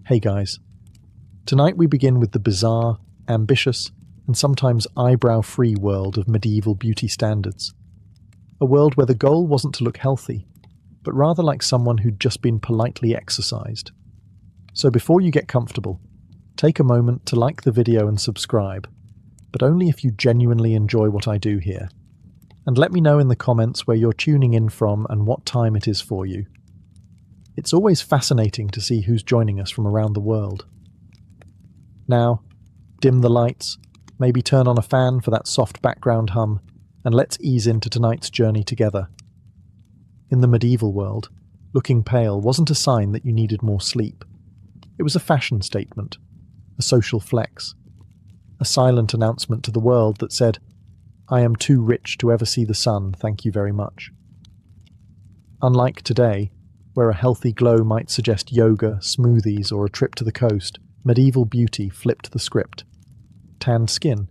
Hey guys. Tonight we begin with the bizarre, ambitious, and sometimes eyebrow-free world of medieval beauty standards. A world where the goal wasn't to look healthy, but rather like someone who'd just been politely exercised. So before you get comfortable, take a moment to like the video and subscribe, but only if you genuinely enjoy what I do here. And let me know in the comments where you're tuning in from and what time it is for you. It's always fascinating to see who's joining us from around the world. Now, dim the lights, maybe turn on a fan for that soft background hum, and let's ease into tonight's journey together. In the medieval world, looking pale wasn't a sign that you needed more sleep. It was a fashion statement, a social flex, a silent announcement to the world that said, "I am too rich to ever see the sun, thank you very much." Unlike today, where a healthy glow might suggest yoga, smoothies, or a trip to the coast, medieval beauty flipped the script. Tanned skin.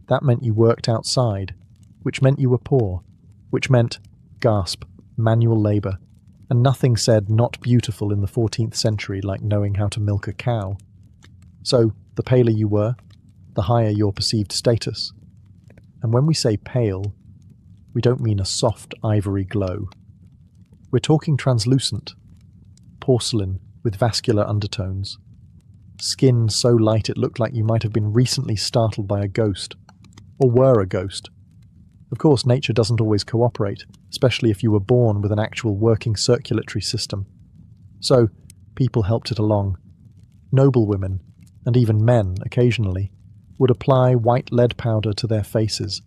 That meant you worked outside, which meant you were poor, which meant, gasp, manual labour, and nothing said not beautiful in the 14th century like knowing how to milk a cow. So, the paler you were, the higher your perceived status. And when we say pale, we don't mean a soft ivory glow. We're talking translucent, porcelain with vascular undertones, skin so light it looked like you might have been recently startled by a ghost, or were a ghost. Of course, nature doesn't always cooperate, especially if you were born with an actual working circulatory system. So, people helped it along. Noblewomen, and even men occasionally, would apply white lead powder to their faces.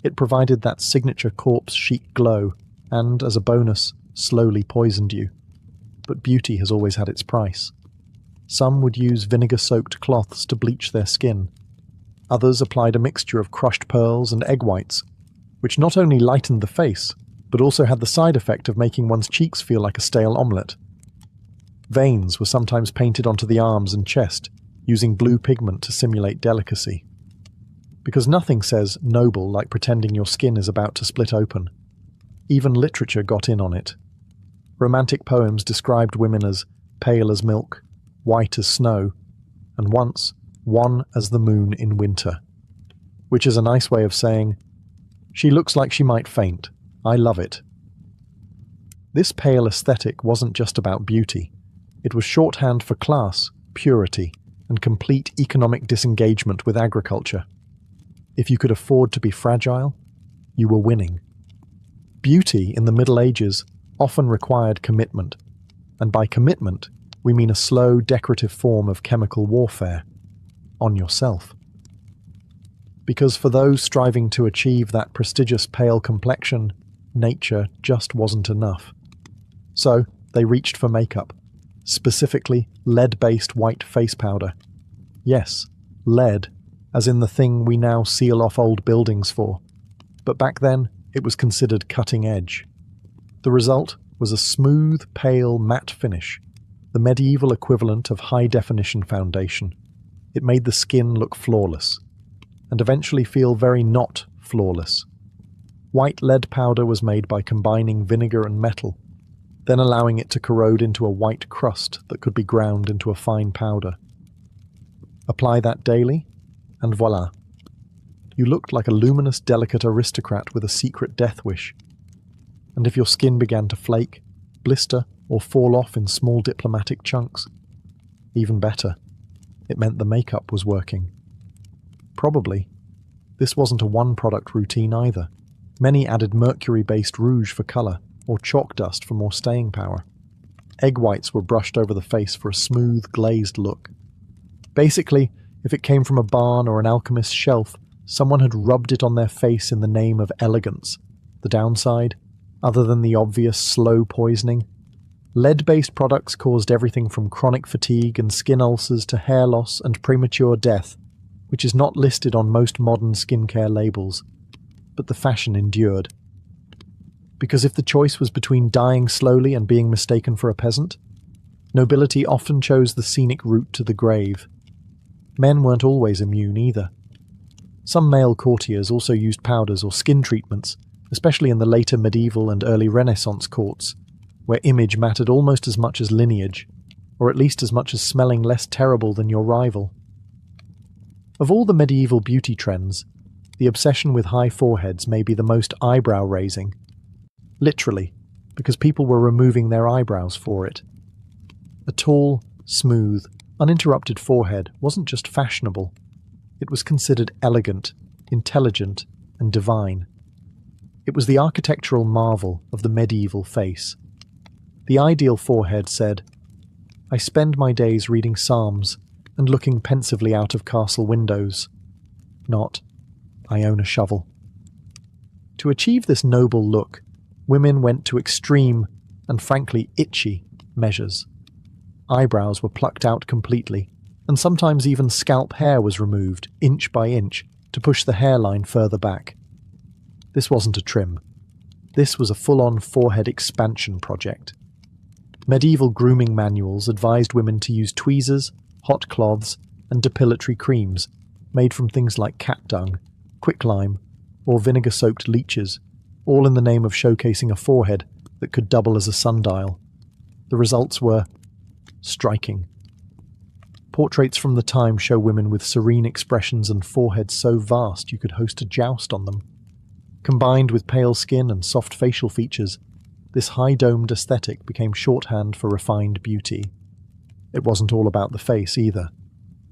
It provided that signature corpse chic glow, and, as a bonus, slowly poisoned you. But beauty has always had its price. Some would use vinegar-soaked cloths to bleach their skin. Others applied a mixture of crushed pearls and egg whites, which not only lightened the face, but also had the side effect of making one's cheeks feel like a stale omelette. Veins were sometimes painted onto the arms and chest, using blue pigment to simulate delicacy. Because nothing says noble like pretending your skin is about to split open. Even literature got in on it. Romantic poems described women as pale as milk, white as snow, and once, wan as the moon in winter. Which is a nice way of saying, "She looks like she might faint. I love it." This pale aesthetic wasn't just about beauty. It was shorthand for class, purity, and complete economic disengagement with agriculture. If you could afford to be fragile, you were winning. Beauty in the Middle Ages often required commitment, and by commitment, we mean a slow, decorative form of chemical warfare on yourself. Because for those striving to achieve that prestigious pale complexion, nature just wasn't enough. So, they reached for makeup, specifically lead-based white face powder. Yes, lead, as in the thing we now seal off old buildings for. But back then, it was considered cutting edge. The result was a smooth, pale, matte finish, the medieval equivalent of high-definition foundation. It made the skin look flawless, and eventually feel very not flawless. White lead powder was made by combining vinegar and metal, then allowing it to corrode into a white crust that could be ground into a fine powder. Apply that daily, and voila. You looked like a luminous, delicate aristocrat with a secret death wish. And if your skin began to flake, blister, or fall off in small diplomatic chunks, even better. It meant the makeup was working. Probably, this wasn't a one-product routine either. Many added mercury-based rouge for colour, or chalk dust for more staying power. Egg whites were brushed over the face for a smooth, glazed look. Basically, if it came from a barn or an alchemist's shelf, someone had rubbed it on their face in the name of elegance. The downside? Other than the obvious slow poisoning? Lead-based products caused everything from chronic fatigue and skin ulcers to hair loss and premature death, which is not listed on most modern skincare labels. But the fashion endured. Because if the choice was between dying slowly and being mistaken for a peasant, nobility often chose the scenic route to the grave. Men weren't always immune either. Some male courtiers also used powders or skin treatments, especially in the later medieval and early Renaissance courts, where image mattered almost as much as lineage. or at least as much as smelling less terrible than your rival. Of all the medieval beauty trends, the obsession with high foreheads may be the most eyebrow-raising. Literally, because people were removing their eyebrows for it. A tall, smooth, uninterrupted forehead wasn't just fashionable, it was considered elegant, intelligent, and divine. It was the architectural marvel of the medieval face. The ideal forehead said, "I spend my days reading psalms and looking pensively out of castle windows." Not, "I own a shovel." To achieve this noble look, women went to extreme, and frankly itchy, measures. Eyebrows were plucked out completely, and sometimes even scalp hair was removed, inch by inch, to push the hairline further back. This wasn't a trim. This was a full-on forehead expansion project. Medieval grooming manuals advised women to use tweezers, hot cloths, and depilatory creams made from things like cat dung, quicklime, or vinegar-soaked leeches, all in the name of showcasing a forehead that could double as a sundial. The results were striking. Portraits from the time show women with serene expressions and foreheads so vast you could host a joust on them. Combined with pale skin and soft facial features, this high-domed aesthetic became shorthand for refined beauty. It wasn't all about the face either.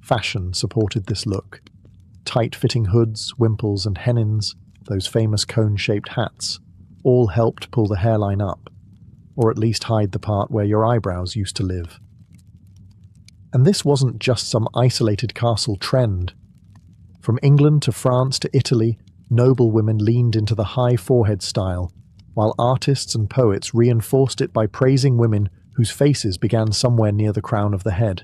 Fashion supported this look. Tight-fitting hoods, wimples, and hennins, those famous cone-shaped hats, all helped pull the hairline up, or at least hide the part where your eyebrows used to live. And this wasn't just some isolated castle trend. From England to France to Italy, noble women leaned into the high forehead style, while artists and poets reinforced it by praising women whose faces began somewhere near the crown of the head.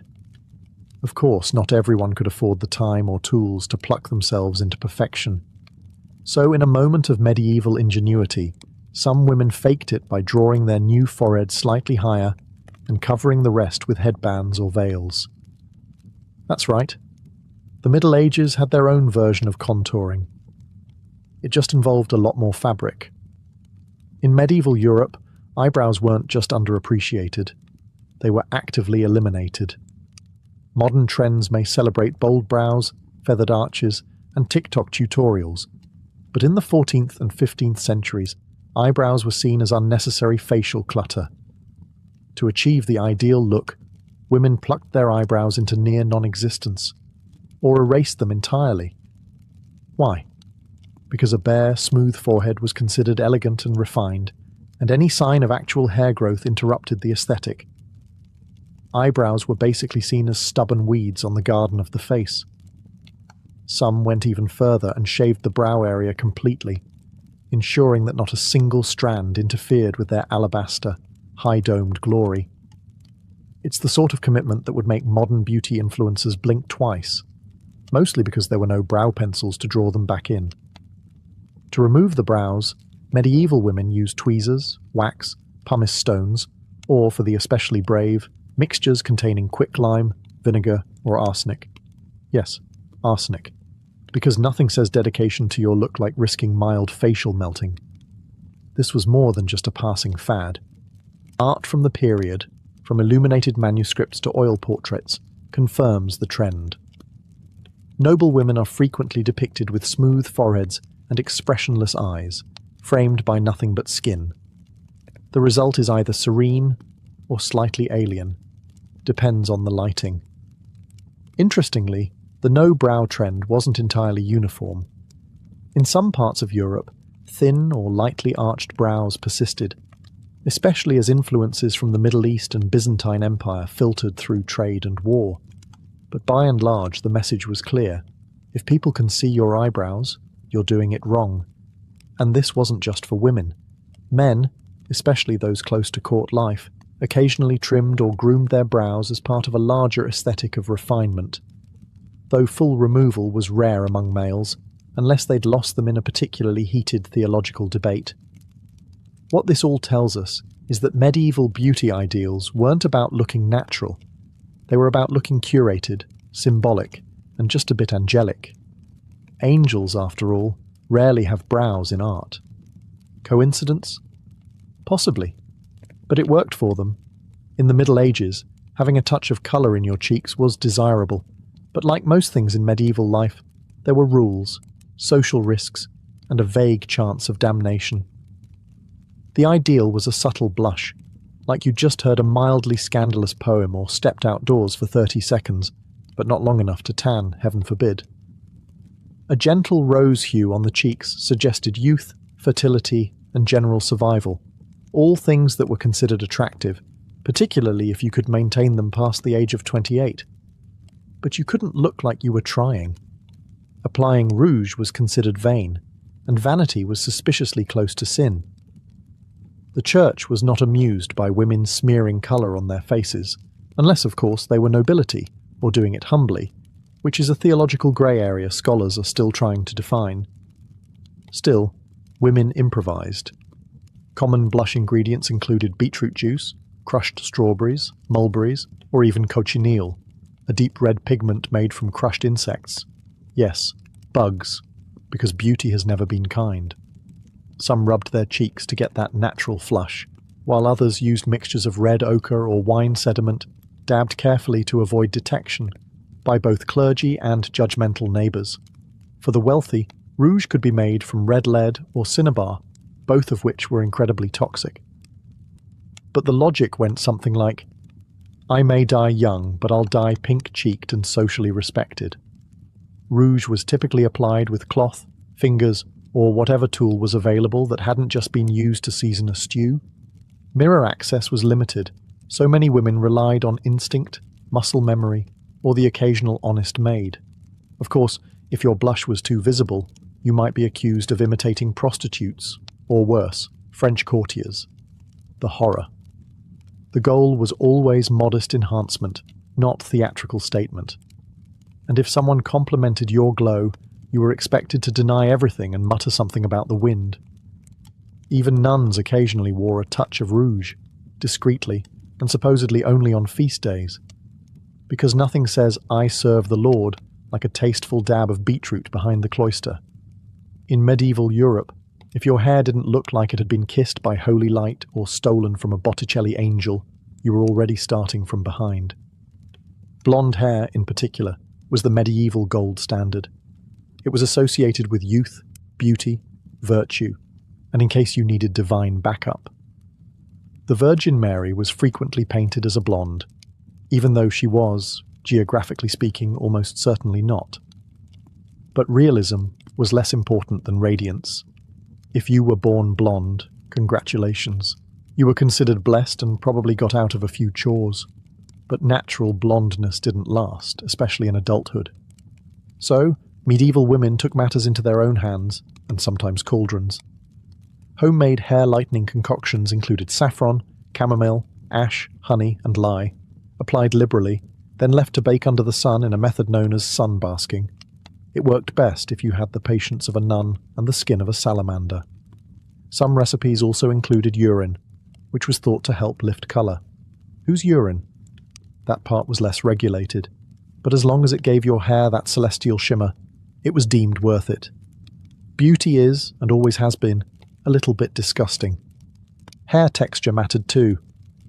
Of course, not everyone could afford the time or tools to pluck themselves into perfection. So, in a moment of medieval ingenuity, some women faked it by drawing their new forehead slightly higher and covering the rest with headbands or veils. That's right. The Middle Ages had their own version of contouring. It just involved a lot more fabric. In medieval Europe, eyebrows weren't just underappreciated, they were actively eliminated. Modern trends may celebrate bold brows, feathered arches, and TikTok tutorials, but in the 14th and 15th centuries, eyebrows were seen as unnecessary facial clutter. To achieve the ideal look, women plucked their eyebrows into near non-existence, or erased them entirely. Why? Because a bare, smooth forehead was considered elegant and refined, and any sign of actual hair growth interrupted the aesthetic. Eyebrows were basically seen as stubborn weeds on the garden of the face. Some went even further and shaved the brow area completely, ensuring that not a single strand interfered with their alabaster, high-domed glory. It's the sort of commitment that would make modern beauty influencers blink twice, mostly because there were no brow pencils to draw them back in. To remove the brows, medieval women used tweezers, wax, pumice stones, or, for the especially brave, mixtures containing quicklime, vinegar, or arsenic. Yes, arsenic. Because nothing says dedication to your look like risking mild facial melting. This was more than just a passing fad. Art from the period, from illuminated manuscripts to oil portraits, confirms the trend. Noble women are frequently depicted with smooth foreheads and expressionless eyes, framed by nothing but skin. The result is either serene or slightly alien, depends on the lighting. Interestingly, the no-brow trend wasn't entirely uniform. In some parts of Europe, thin or lightly arched brows persisted, especially as influences from the Middle East and Byzantine Empire filtered through trade and war. But by and large, the message was clear. If people can see your eyebrows, you're doing it wrong. And this wasn't just for women. Men, especially those close to court life, occasionally trimmed or groomed their brows as part of a larger aesthetic of refinement. Though full removal was rare among males, unless they'd lost them in a particularly heated theological debate. What this all tells us is that medieval beauty ideals weren't about looking natural. They were about looking curated, symbolic, and just a bit angelic. Angels, after all, rarely have brows in art. Coincidence? Possibly. But it worked for them. In the Middle Ages, Having a touch of colour in your cheeks was desirable, but like most things in medieval life, there were rules, social risks, and a vague chance of damnation. The ideal was a subtle blush, like you'd just heard a mildly scandalous poem or stepped outdoors for 30 seconds, but not long enough to tan, heaven forbid. A gentle rose hue on the cheeks suggested youth, fertility, and general survival, all things that were considered attractive, particularly if you could maintain them past the age of 28. But you couldn't look like you were trying. Applying rouge was considered vain, and vanity was suspiciously close to sin. The church was not amused by women smearing colour on their faces, unless, of course, they were nobility, or doing it humbly, which is a theological grey area scholars are still trying to define. Still, women improvised. Common blush ingredients included beetroot juice, crushed strawberries, mulberries, or even cochineal, a deep red pigment made from crushed insects. Yes, bugs, because beauty has never been kind. Some rubbed their cheeks to get that natural flush, while others used mixtures of red ochre or wine sediment, dabbed carefully to avoid detection by both clergy and judgmental neighbours. For the wealthy, rouge could be made from red lead or cinnabar, both of which were incredibly toxic. But the logic went something like, I may die young, but I'll die pink-cheeked and socially respected. Rouge was typically applied with cloth, fingers, or whatever tool was available that hadn't just been used to season a stew. Mirror access was limited, so many women relied on instinct, muscle memory, or the occasional honest maid. Of course, if your blush was too visible, you might be accused of imitating prostitutes, or worse, French courtiers. The horror. The goal was always modest enhancement, not theatrical statement. And if someone complimented your glow, you were expected to deny everything and mutter something about the wind. Even nuns occasionally wore a touch of rouge, discreetly, and supposedly only on feast days. Because nothing says, I serve the Lord, like a tasteful dab of beetroot behind the cloister. In medieval Europe, if your hair didn't look like it had been kissed by holy light or stolen from a Botticelli angel, you were already starting from behind. Blonde hair, in particular, was the medieval gold standard. It was associated with youth, beauty, virtue, and in case you needed divine backup. The Virgin Mary was frequently painted as a blonde, even though she was, geographically speaking, almost certainly not. But realism was less important than radiance. If you were born blonde, congratulations. You were considered blessed and probably got out of a few chores. But natural blondness didn't last, especially in adulthood. So, medieval women took matters into their own hands, and sometimes cauldrons. Homemade hair-lightening concoctions included saffron, chamomile, ash, honey, and lye, applied liberally, then left to bake under the sun in a method known as sun basking. It worked best if you had the patience of a nun and the skin of a salamander. Some recipes also included urine, which was thought to help lift colour. Whose urine? That part was less regulated, but as long as it gave your hair that celestial shimmer, it was deemed worth it. Beauty is, and always has been, a little bit disgusting. Hair texture mattered too.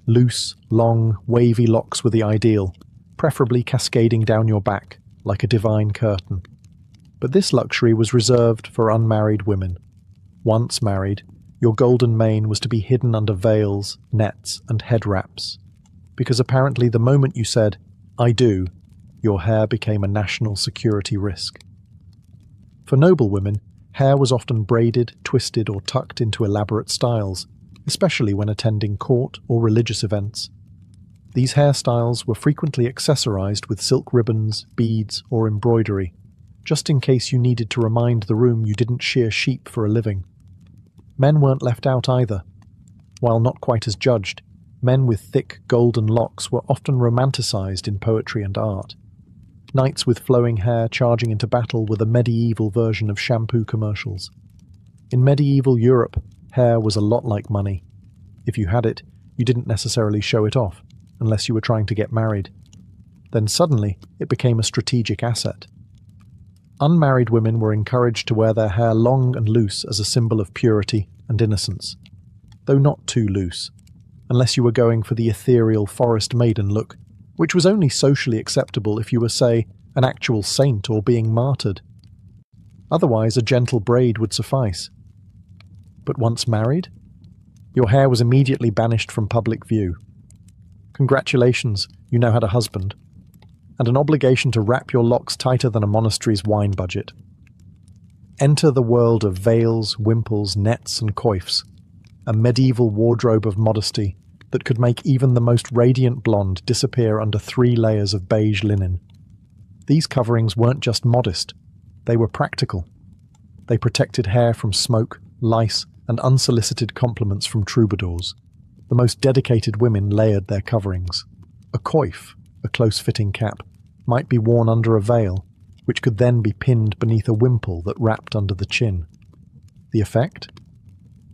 Loose, long, wavy locks were the ideal, preferably cascading down your back, like a divine curtain. But this luxury was reserved for unmarried women. Once married, your golden mane was to be hidden under veils, nets, and head wraps, because apparently the moment you said, I do, your hair became a national security risk. For noble women, hair was often braided, twisted, or tucked into elaborate styles, especially when attending court or religious events. These hairstyles were frequently accessorized with silk ribbons, beads, or embroidery, just in case you needed to remind the room you didn't shear sheep for a living. Men weren't left out either. While not quite as judged, men with thick golden locks were often romanticized in poetry and art. Knights with flowing hair charging into battle were the medieval version of shampoo commercials. In medieval Europe, hair was a lot like money. If you had it, you didn't necessarily show it off, unless you were trying to get married. Then suddenly, it became a strategic asset. Unmarried women were encouraged to wear their hair long and loose as a symbol of purity and innocence, though not too loose. Unless you were going for the ethereal forest maiden look, which was only socially acceptable if you were, say, an actual saint or being martyred. Otherwise, a gentle braid would suffice. But once married, your hair was immediately banished from public view. Congratulations, you now had a husband, and an obligation to wrap your locks tighter than a monastery's wine budget. Enter the world of veils, wimples, nets, and coifs, a medieval wardrobe of modesty that could make even the most radiant blonde disappear under 3 layers of beige linen. These coverings weren't just modest, they were practical. They protected hair from smoke, lice, and unsolicited compliments from troubadours. The most dedicated women layered their coverings. A coif, a close-fitting cap, might be worn under a veil, which could then be pinned beneath a wimple that wrapped under the chin. The effect?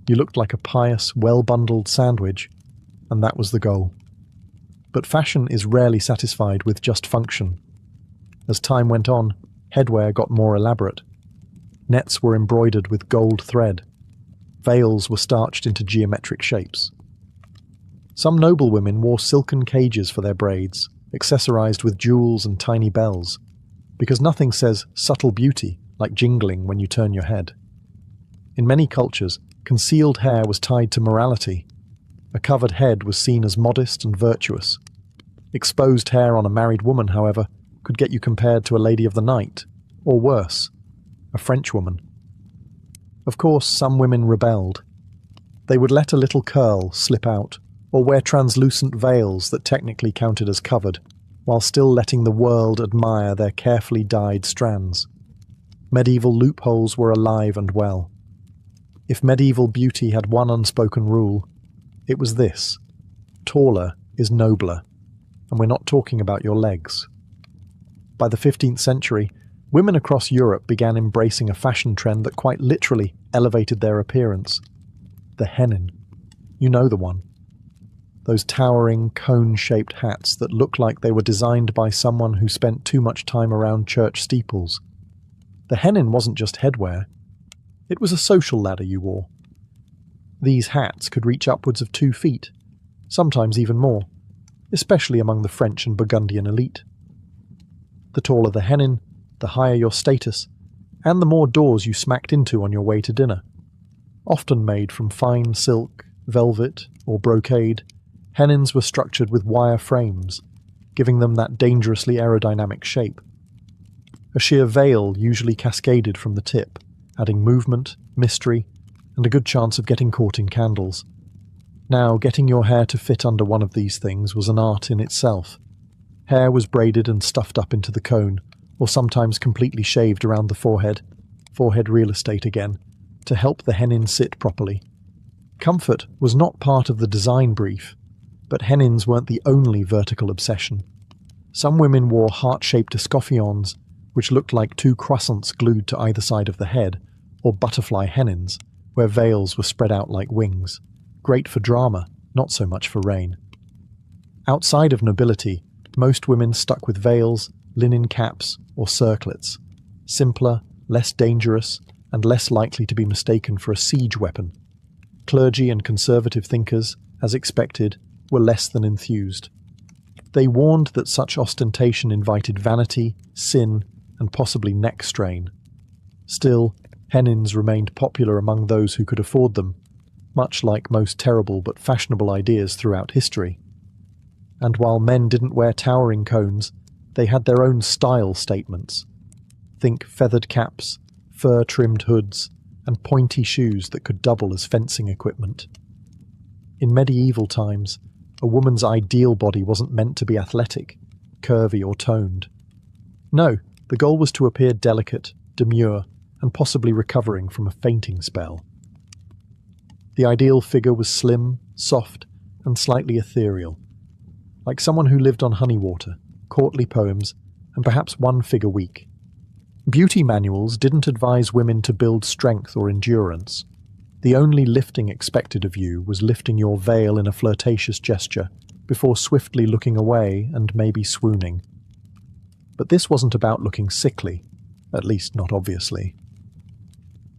You looked like a pious, well-bundled sandwich, and that was the goal. But fashion is rarely satisfied with just function. As time went on, headwear got more elaborate. Nets were embroidered with gold thread. Veils were starched into geometric shapes. Some noblewomen wore silken cages for their braids, accessorized with jewels and tiny bells, because nothing says subtle beauty like jingling when you turn your head. In many cultures, concealed hair was tied to morality. A covered head was seen as modest and virtuous. Exposed hair on a married woman, however, could get you compared to a lady of the night, or worse, a Frenchwoman. Of course, some women rebelled. They would let a little curl slip out, or wear translucent veils that technically counted as covered, while still letting the world admire their carefully dyed strands. Medieval loopholes were alive and well. If medieval beauty had one unspoken rule, it was this: taller is nobler, and we're not talking about your legs. By the 15th century, women across Europe began embracing a fashion trend that quite literally elevated their appearance. The hennin. You know the one. Those towering, cone-shaped hats that look like they were designed by someone who spent too much time around church steeples. The hennin wasn't just headwear. It was a social ladder you wore. These hats could reach upwards of 2 feet, sometimes even more, especially among the French and Burgundian elite. The taller the hennin, the higher your status, and the more doors you smacked into on your way to dinner. Often made from fine silk, velvet, or brocade, hennins were structured with wire frames, giving them that dangerously aerodynamic shape. A sheer veil usually cascaded from the tip, adding movement, mystery, and a good chance of getting caught in candles. Now, getting your hair to fit under one of these things was an art in itself. Hair was braided and stuffed up into the cone, or sometimes completely shaved around the forehead real estate again, to help the hennin sit properly. Comfort was not part of the design brief, but hennins weren't the only vertical obsession. Some women wore heart-shaped escoffions, which looked like 2 croissants glued to either side of the head, or butterfly hennins, where veils were spread out like wings. Great for drama, not so much for rain. Outside of nobility, most women stuck with veils, linen caps, or circlets. Simpler, less dangerous, and less likely to be mistaken for a siege weapon. Clergy and conservative thinkers, as expected, were less than enthused. They warned that such ostentation invited vanity, sin, and possibly neck strain. Still, hennins remained popular among those who could afford them, much like most terrible but fashionable ideas throughout history. And while men didn't wear towering cones, they had their own style statements. Think feathered caps, fur-trimmed hoods, and pointy shoes that could double as fencing equipment. In medieval times, a woman's ideal body wasn't meant to be athletic, curvy, or toned. No, the goal was to appear delicate, demure, and possibly recovering from a fainting spell. The ideal figure was slim, soft, and slightly ethereal, like someone who lived on honey water, courtly poems, and perhaps one fig a week. Beauty manuals didn't advise women to build strength or endurance. The only lifting expected of you was lifting your veil in a flirtatious gesture, before swiftly looking away and maybe swooning. But this wasn't about looking sickly, at least not obviously.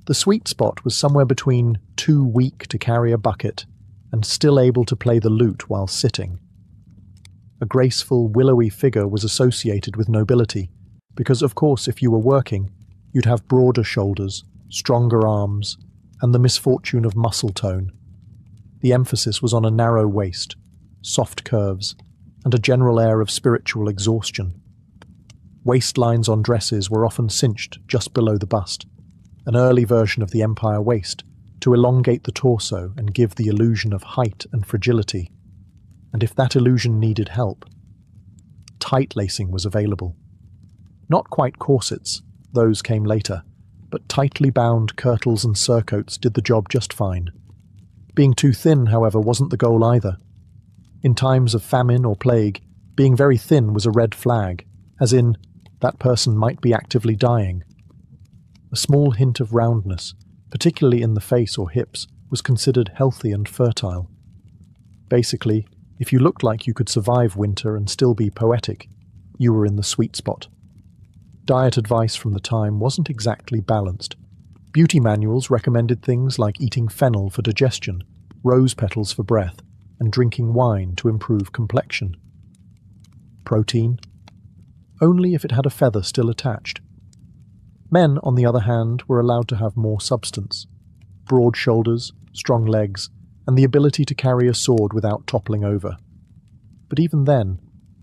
The sweet spot was somewhere between too weak to carry a bucket and still able to play the lute while sitting. A graceful, willowy figure was associated with nobility, because of course if you were working, you'd have broader shoulders, stronger arms, and the misfortune of muscle tone. The emphasis was on a narrow waist, soft curves, and a general air of spiritual exhaustion. Waistlines on dresses were often cinched just below the bust, an early version of the empire waist, to elongate the torso and give the illusion of height and fragility. And if that illusion needed help, tight lacing was available. Not quite corsets, those came later, but tightly bound kirtles and surcoats did the job just fine. Being too thin, however, wasn't the goal either. In times of famine or plague, being very thin was a red flag, as in, that person might be actively dying. A small hint of roundness, particularly in the face or hips, was considered healthy and fertile. Basically, if you looked like you could survive winter and still be poetic, you were in the sweet spot. Diet advice from the time wasn't exactly balanced. Beauty manuals recommended things like eating fennel for digestion, rose petals for breath, and drinking wine to improve complexion. Protein? Only if it had a feather still attached. Men, on the other hand, were allowed to have more substance. Broad shoulders, strong legs, and the ability to carry a sword without toppling over. But even then,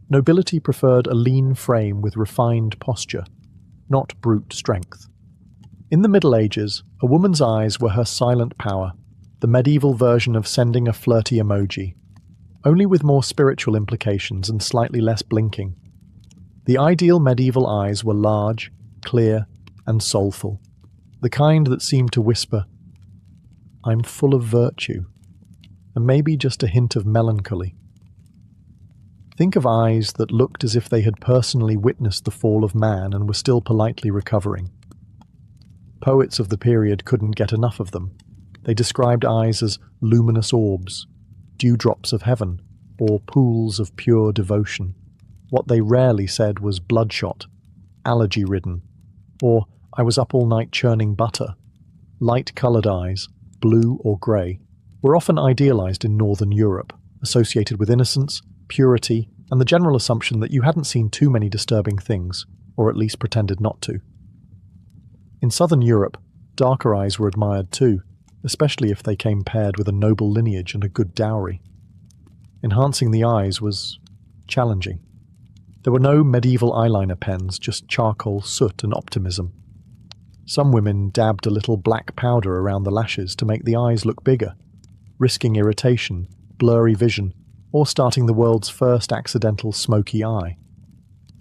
nobility preferred a lean frame with refined posture, not brute strength. In the Middle Ages, a woman's eyes were her silent power, the medieval version of sending a flirty emoji, only with more spiritual implications and slightly less blinking. The ideal medieval eyes were large, clear, and soulful, the kind that seemed to whisper, "I'm full of virtue," and maybe just a hint of melancholy. Think of eyes that looked as if they had personally witnessed the fall of man and were still politely recovering. Poets of the period couldn't get enough of them. They described eyes as luminous orbs, dewdrops of heaven, or pools of pure devotion. What they rarely said was bloodshot, allergy-ridden, or I was up all night churning butter. Light-coloured eyes, blue or grey, were often idealised in Northern Europe, associated with innocence, purity, and the general assumption that you hadn't seen too many disturbing things, or at least pretended not to. In Southern Europe, darker eyes were admired too, especially if they came paired with a noble lineage and a good dowry. Enhancing the eyes was challenging. There were no medieval eyeliner pens, just charcoal, soot, and optimism. Some women dabbed a little black powder around the lashes to make the eyes look bigger, risking irritation, blurry vision, or starting the world's first accidental smoky eye.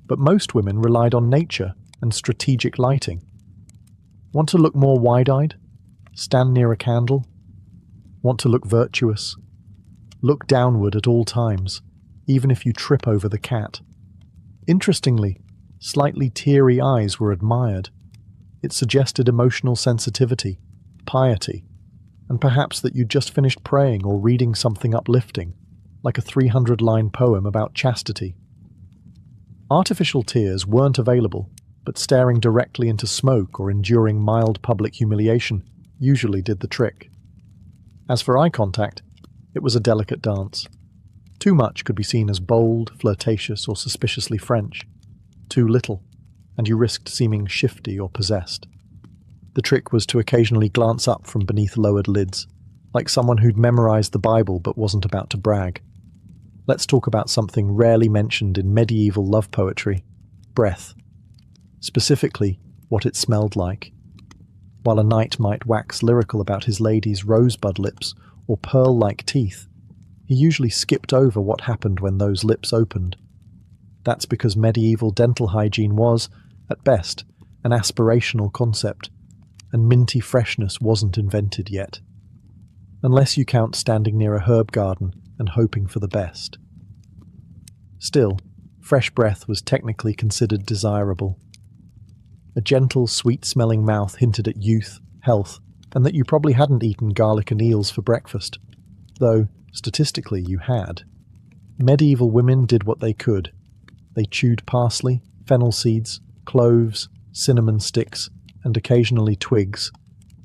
But most women relied on nature and strategic lighting. Want to look more wide-eyed? Stand near a candle? Want to look virtuous? Look downward at all times, even if you trip over the cat. Interestingly, slightly teary eyes were admired. It suggested emotional sensitivity, piety, and perhaps that you'd just finished praying or reading something uplifting, like a 300-line poem about chastity. Artificial tears weren't available, but staring directly into smoke or enduring mild public humiliation usually did the trick. As for eye contact, it was a delicate dance. Too much could be seen as bold, flirtatious, or suspiciously French. Too little, and you risked seeming shifty or possessed. The trick was to occasionally glance up from beneath lowered lids, like someone who'd memorized the Bible but wasn't about to brag. Let's talk about something rarely mentioned in medieval love poetry: breath. Specifically, what it smelled like. While a knight might wax lyrical about his lady's rosebud lips or pearl-like teeth, he usually skipped over what happened when those lips opened. That's because medieval dental hygiene was, at best, an aspirational concept, and minty freshness wasn't invented yet. Unless you count standing near a herb garden and hoping for the best. Still, fresh breath was technically considered desirable. A gentle, sweet-smelling mouth hinted at youth, health, and that you probably hadn't eaten garlic and eels for breakfast, though, statistically, you had. Medieval women did what they could. They chewed parsley, fennel seeds, cloves, cinnamon sticks, and occasionally twigs,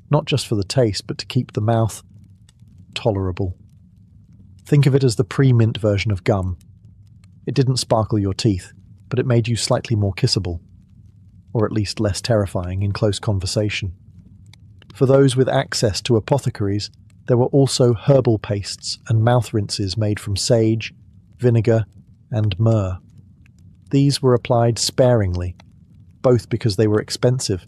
not just for the taste, but to keep the mouth tolerable. Think of it as the pre-mint version of gum. It didn't sparkle your teeth, but it made you slightly more kissable, or at least less terrifying in close conversation. For those with access to apothecaries, there were also herbal pastes and mouth rinses made from sage, vinegar, and myrrh. These were applied sparingly, both because they were expensive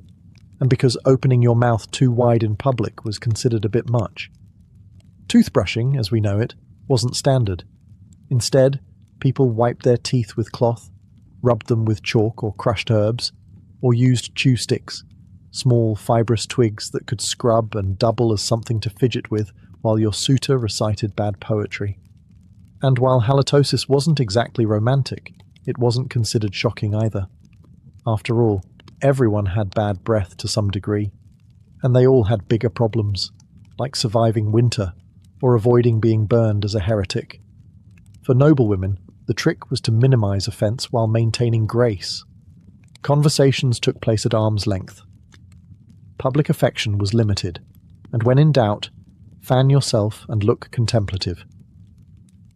and because opening your mouth too wide in public was considered a bit much. Toothbrushing, as we know it, wasn't standard. Instead, people wiped their teeth with cloth, rubbed them with chalk or crushed herbs, or used chew sticks, small fibrous twigs that could scrub and double as something to fidget with while your suitor recited bad poetry. And while halitosis wasn't exactly romantic, it wasn't considered shocking either. After all, everyone had bad breath to some degree, and they all had bigger problems, like surviving winter or avoiding being burned as a heretic. For noblewomen, the trick was to minimize offense while maintaining grace. Conversations took place at arm's length. Public affection was limited, and when in doubt, fan yourself and look contemplative.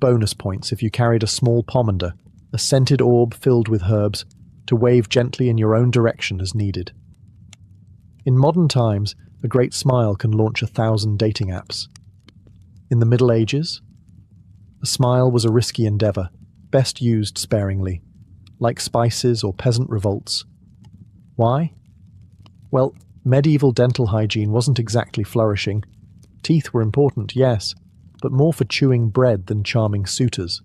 Bonus points if you carried a small pomander, a scented orb filled with herbs, to wave gently in your own direction as needed. In modern times, a great smile can launch 1,000 dating apps. In the Middle Ages, a smile was a risky endeavour, best used sparingly, like spices or peasant revolts. Why? Well, medieval dental hygiene wasn't exactly flourishing. Teeth were important, yes, but more for chewing bread than charming suitors.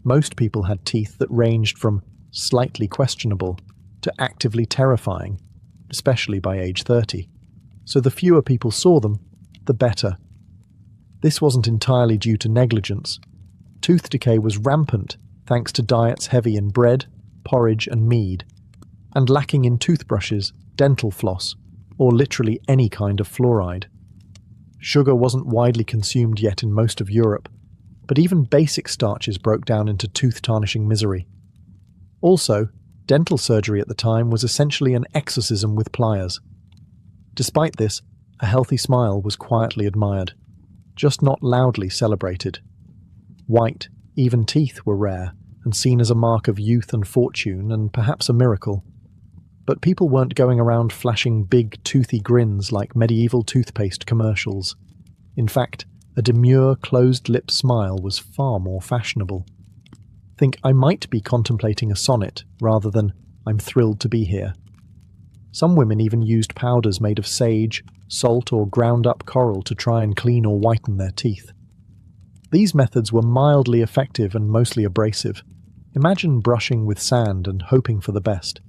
Most people had teeth that ranged from slightly questionable to actively terrifying, especially by age 30. So the fewer people saw them, the better. This wasn't entirely due to negligence. Tooth decay was rampant thanks to diets heavy in bread, porridge and mead, and lacking in toothbrushes, dental floss, or literally any kind of fluoride. Sugar wasn't widely consumed yet in most of Europe, but even basic starches broke down into tooth-tarnishing misery. Also, dental surgery at the time was essentially an exorcism with pliers. Despite this, a healthy smile was quietly admired, just not loudly celebrated. White, even teeth were rare and seen as a mark of youth and fortune and perhaps a miracle. But people weren't going around flashing big, toothy grins like medieval toothpaste commercials. In fact, a demure, closed-lip smile was far more fashionable. Think, I might be contemplating a sonnet rather than I'm thrilled to be here. Some women even used powders made of sage, salt or ground-up coral to try and clean or whiten their teeth. These methods were mildly effective and mostly abrasive. Imagine brushing with sand and hoping for the best.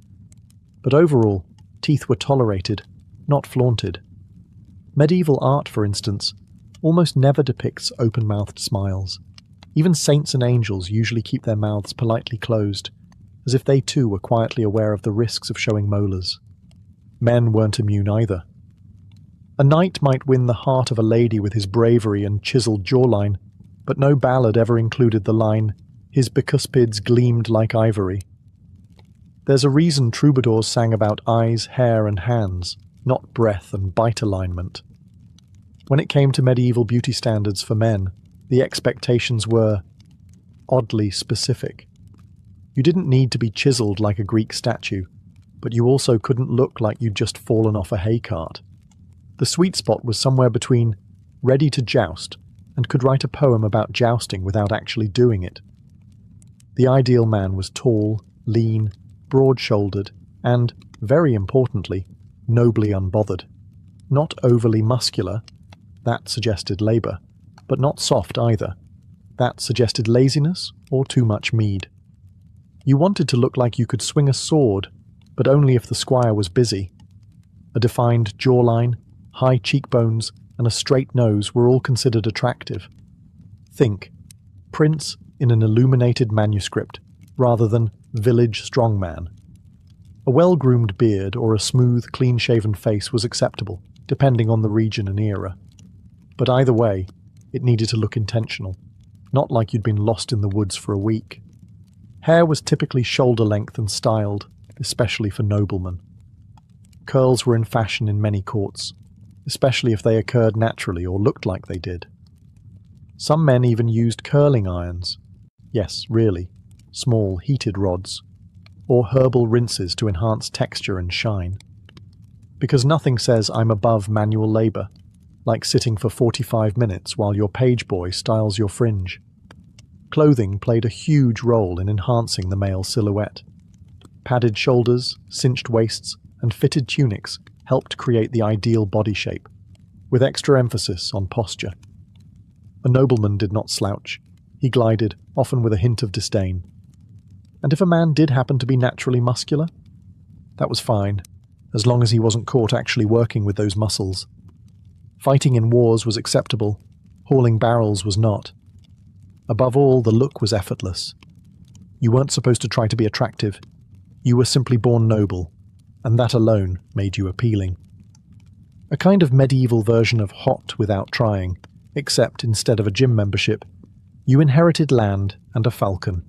But overall, teeth were tolerated, not flaunted. Medieval art, for instance, almost never depicts open-mouthed smiles. Even saints and angels usually keep their mouths politely closed, as if they too were quietly aware of the risks of showing molars. Men weren't immune either. A knight might win the heart of a lady with his bravery and chiseled jawline, but no ballad ever included the line, "His bicuspids gleamed like ivory." There's a reason troubadours sang about eyes, hair and hands, not breath and bite alignment. When it came to medieval beauty standards for men, the expectations were oddly specific. You didn't need to be chiseled like a Greek statue, but you also couldn't look like you'd just fallen off a hay cart. The sweet spot was somewhere between ready to joust and could write a poem about jousting without actually doing it. The ideal man was tall, lean, broad-shouldered, and, very importantly, nobly unbothered. Not overly muscular, that suggested labour, but not soft either. That suggested laziness or too much mead. You wanted to look like you could swing a sword, but only if the squire was busy. A defined jawline, high cheekbones, and a straight nose were all considered attractive. Think, prince in an illuminated manuscript, rather than village strongman. A well-groomed beard or a smooth, clean-shaven face was acceptable, depending on the region and era. But either way, it needed to look intentional, not like you'd been lost in the woods for a week. Hair was typically shoulder-length and styled, especially for noblemen. Curls were in fashion in many courts, especially if they occurred naturally or looked like they did. Some men even used curling irons. Yes, really. small heated rods, or herbal rinses to enhance texture and shine. Because nothing says I'm above manual labour, like sitting for 45 minutes while your page boy styles your fringe. Clothing played a huge role in enhancing the male silhouette. Padded shoulders, cinched waists, and fitted tunics helped create the ideal body shape, with extra emphasis on posture. A nobleman did not slouch. He glided, often with a hint of disdain. And if a man did happen to be naturally muscular, that was fine, as long as he wasn't caught actually working with those muscles. Fighting in wars was acceptable, hauling barrels was not. Above all, the look was effortless. You weren't supposed to try to be attractive. You were simply born noble, and that alone made you appealing. A kind of medieval version of hot without trying, except instead of a gym membership, you inherited land and a falcon.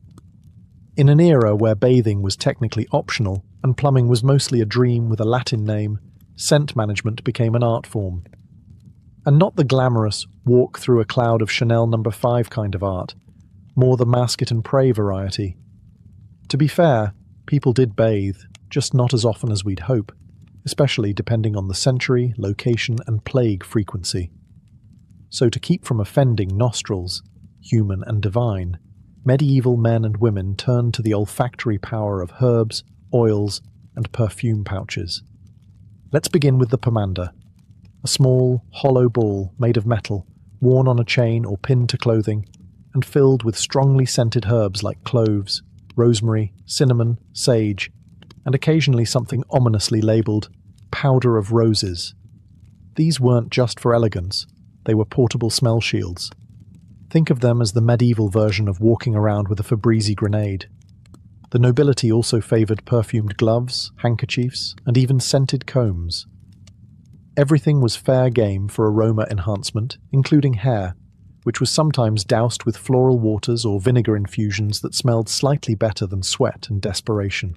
In an era where bathing was technically optional and plumbing was mostly a dream with a Latin name, scent management became an art form. And not the glamorous, walk through a cloud of Chanel No. 5 kind of art, more the mask it and pray variety. To be fair, people did bathe, just not as often as we'd hope, especially depending on the century, location, and plague frequency. So to keep from offending nostrils, human and divine, medieval men and women turned to the olfactory power of herbs, oils, and perfume pouches. Let's begin with the pomander, a small, hollow ball made of metal, worn on a chain or pinned to clothing, and filled with strongly scented herbs like cloves, rosemary, cinnamon, sage, and occasionally something ominously labelled powder of roses. These weren't just for elegance, they were portable smell shields. Think of them as the medieval version of walking around with a Febreze grenade. The nobility also favoured perfumed gloves, handkerchiefs, and even scented combs. Everything was fair game for aroma enhancement, including hair, which was sometimes doused with floral waters or vinegar infusions that smelled slightly better than sweat and desperation.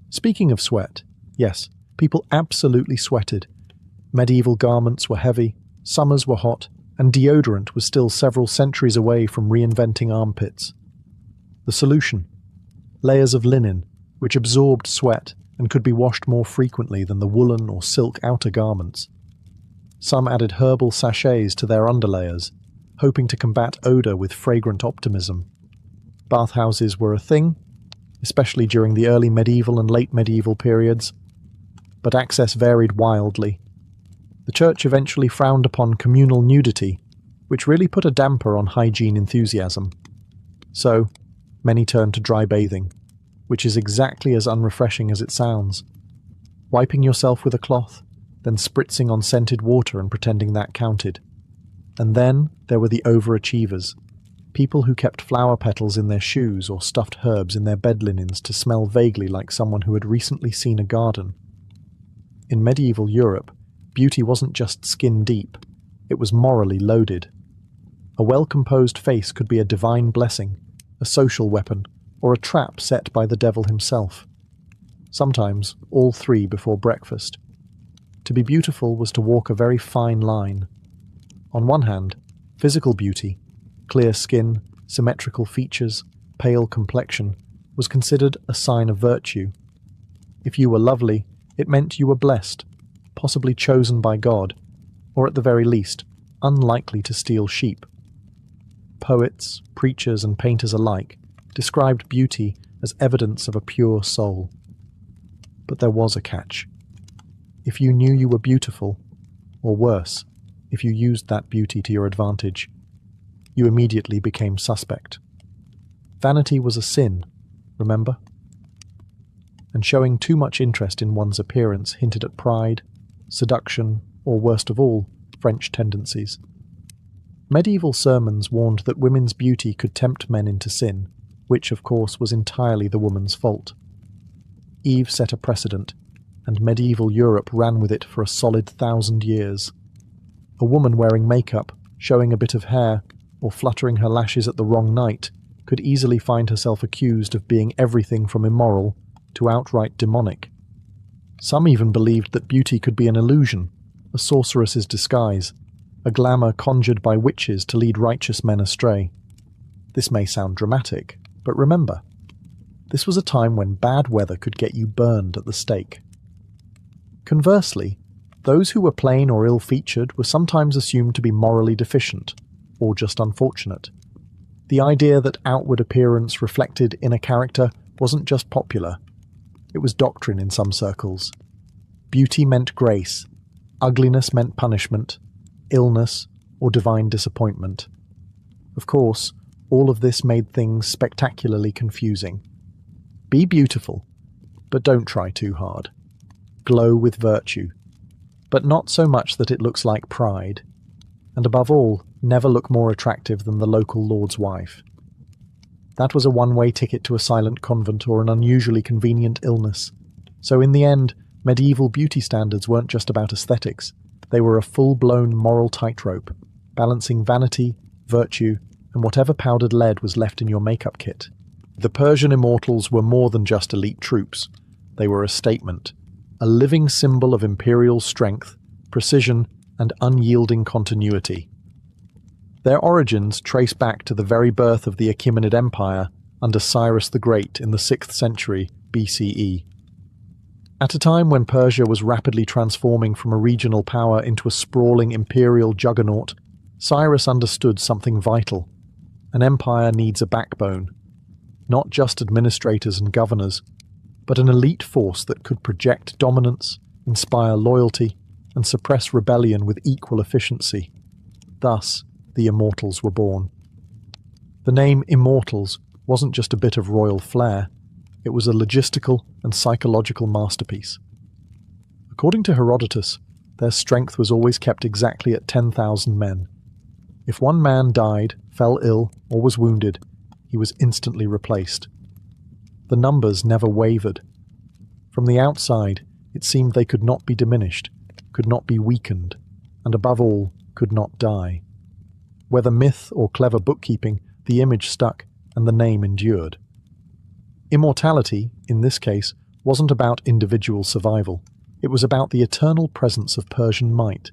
Speaking of sweat, yes, people absolutely sweated. Medieval garments were heavy, summers were hot, and deodorant was still several centuries away from reinventing armpits. The solution? Layers of linen, which absorbed sweat and could be washed more frequently than the woolen or silk outer garments. Some added herbal sachets to their underlayers, hoping to combat odour with fragrant optimism. Bathhouses were a thing, especially during the early medieval and late medieval periods, but access varied wildly. The church eventually frowned upon communal nudity, which really put a damper on hygiene enthusiasm. So, many turned to dry bathing, which is exactly as unrefreshing as it sounds. Wiping yourself with a cloth, then spritzing on scented water and pretending that counted. And then there were the overachievers, people who kept flower petals in their shoes or stuffed herbs in their bed linens to smell vaguely like someone who had recently seen a garden. In medieval Europe, beauty wasn't just skin deep, it was morally loaded. A well-composed face could be a divine blessing, a social weapon, or a trap set by the devil himself. Sometimes all three before breakfast. To be beautiful was to walk a very fine line. On one hand, physical beauty, clear skin, symmetrical features, pale complexion, was considered a sign of virtue. If you were lovely, it meant you were blessed, possibly chosen by God, or at the very least, unlikely to steal sheep. Poets, preachers, and painters alike described beauty as evidence of a pure soul. But there was a catch. If you knew you were beautiful, or worse, if you used that beauty to your advantage, you immediately became suspect. Vanity was a sin, remember? And showing too much interest in one's appearance hinted at pride, seduction, or worst of all, French tendencies. Medieval sermons warned that women's beauty could tempt men into sin, which, of course, was entirely the woman's fault. Eve set a precedent, and medieval Europe ran with it for a solid 1,000 years. A woman wearing makeup, showing a bit of hair, or fluttering her lashes at the wrong night could easily find herself accused of being everything from immoral to outright demonic. Some even believed that beauty could be an illusion, a sorceress's disguise, a glamour conjured by witches to lead righteous men astray. This may sound dramatic, but remember, This was a time when bad weather could get you burned at the stake. Conversely, those who were plain or ill-featured were sometimes assumed to be morally deficient, or just unfortunate. The idea that outward appearance reflected inner character wasn't just popular, it was doctrine in some circles. Beauty meant grace, ugliness meant punishment, illness, or divine disappointment. Of course, all of this made things spectacularly confusing. Be beautiful, but don't try too hard. Glow with virtue, but not so much that it looks like pride. And above all, never look more attractive than the local lord's wife. That was a one-way ticket to a silent convent or an unusually convenient illness. So in the end, medieval beauty standards weren't just about aesthetics. They were a full-blown moral tightrope, balancing vanity, virtue, and whatever powdered lead was left in your makeup kit. The Persian immortals were more than just elite troops. They were a statement, a living symbol of imperial strength, precision, and unyielding continuity. Their origins trace back to the very birth of the Achaemenid Empire under Cyrus the Great in the 6th century BCE. At a time when Persia was rapidly transforming from a regional power into a sprawling imperial juggernaut, Cyrus understood something vital. An empire needs a backbone. Not just administrators and governors, but an elite force that could project dominance, inspire loyalty, and suppress rebellion with equal efficiency. Thus, the Immortals were born. The name Immortals wasn't just a bit of royal flair, it was a logistical and psychological masterpiece. According to Herodotus, their strength was always kept exactly at 10,000 men. If one man died, fell ill, or was wounded, he was instantly replaced. The numbers never wavered. From the outside, it seemed they could not be diminished, could not be weakened, and above all, could not die. Whether myth or clever bookkeeping, the image stuck and the name endured. Immortality, in this case, wasn't about individual survival. It was about the eternal presence of Persian might.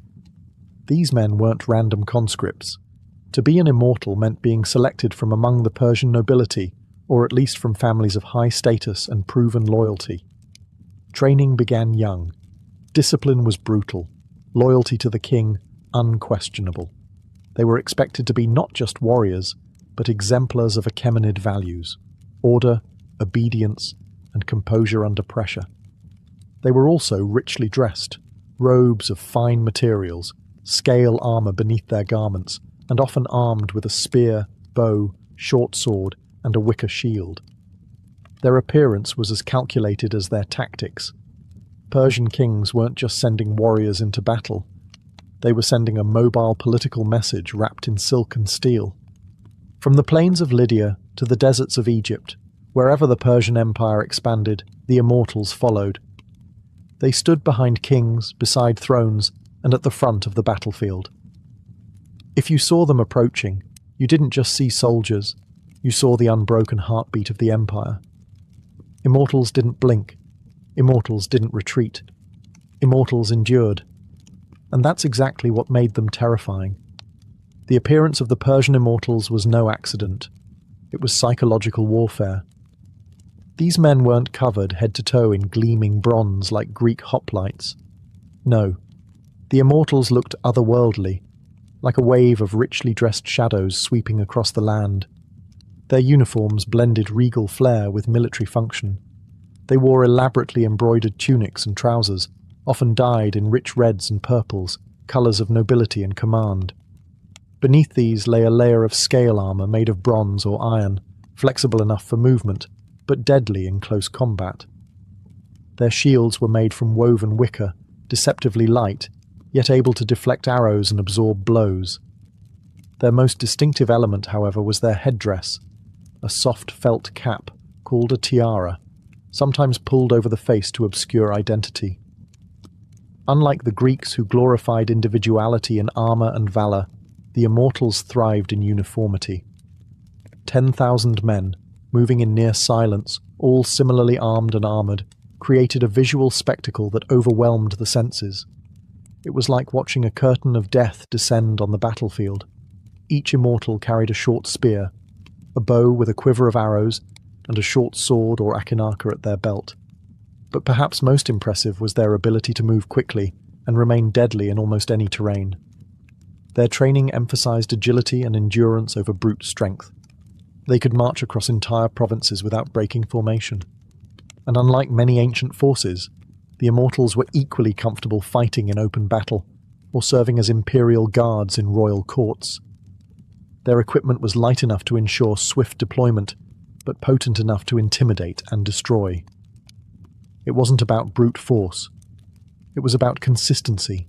These men weren't random conscripts. To be an immortal meant being selected from among the Persian nobility, or at least from families of high status and proven loyalty. Training began young. Discipline was brutal. Loyalty to the king, unquestionable. They were expected to be not just warriors, but exemplars of Achaemenid values: order, obedience, and composure under pressure. They were also richly dressed, robes of fine materials, scale armor beneath their garments, and often armed with a spear, bow, short sword, and a wicker shield. Their appearance was as calculated as their tactics. Persian kings weren't just sending warriors into battle. They were sending a mobile political message wrapped in silk and steel. From the plains of Lydia to the deserts of Egypt, wherever the Persian Empire expanded, the Immortals followed. They stood behind kings, beside thrones, and at the front of the battlefield. If you saw them approaching, you didn't just see soldiers, you saw the unbroken heartbeat of the empire. Immortals didn't blink. Immortals didn't retreat. Immortals endured. And that's exactly what made them terrifying. The appearance of the Persian Immortals was no accident. It was psychological warfare. These men weren't covered head to toe in gleaming bronze like Greek hoplites. No, the Immortals looked otherworldly, like a wave of richly dressed shadows sweeping across the land. Their uniforms blended regal flair with military function. They wore elaborately embroidered tunics and trousers, often dyed in rich reds and purples, colours of nobility and command. Beneath these lay a layer of scale armour made of bronze or iron, flexible enough for movement, but deadly in close combat. Their shields were made from woven wicker, deceptively light, yet able to deflect arrows and absorb blows. Their most distinctive element, however, was their headdress, a soft felt cap called a tiara, sometimes pulled over the face to obscure identity. Unlike the Greeks who glorified individuality in armour and valour, the Immortals thrived in uniformity. 10,000 men, moving in near silence, all similarly armed and armoured, created a visual spectacle that overwhelmed the senses. It was like watching a curtain of death descend on the battlefield. Each Immortal carried a short spear, a bow with a quiver of arrows, and a short sword or akinaka at their belt. But perhaps most impressive was their ability to move quickly and remain deadly in almost any terrain. Their training emphasized agility and endurance over brute strength. They could march across entire provinces without breaking formation. And unlike many ancient forces, the Immortals were equally comfortable fighting in open battle or serving as imperial guards in royal courts. Their equipment was light enough to ensure swift deployment, but potent enough to intimidate and destroy. It wasn't about brute force. It was about consistency,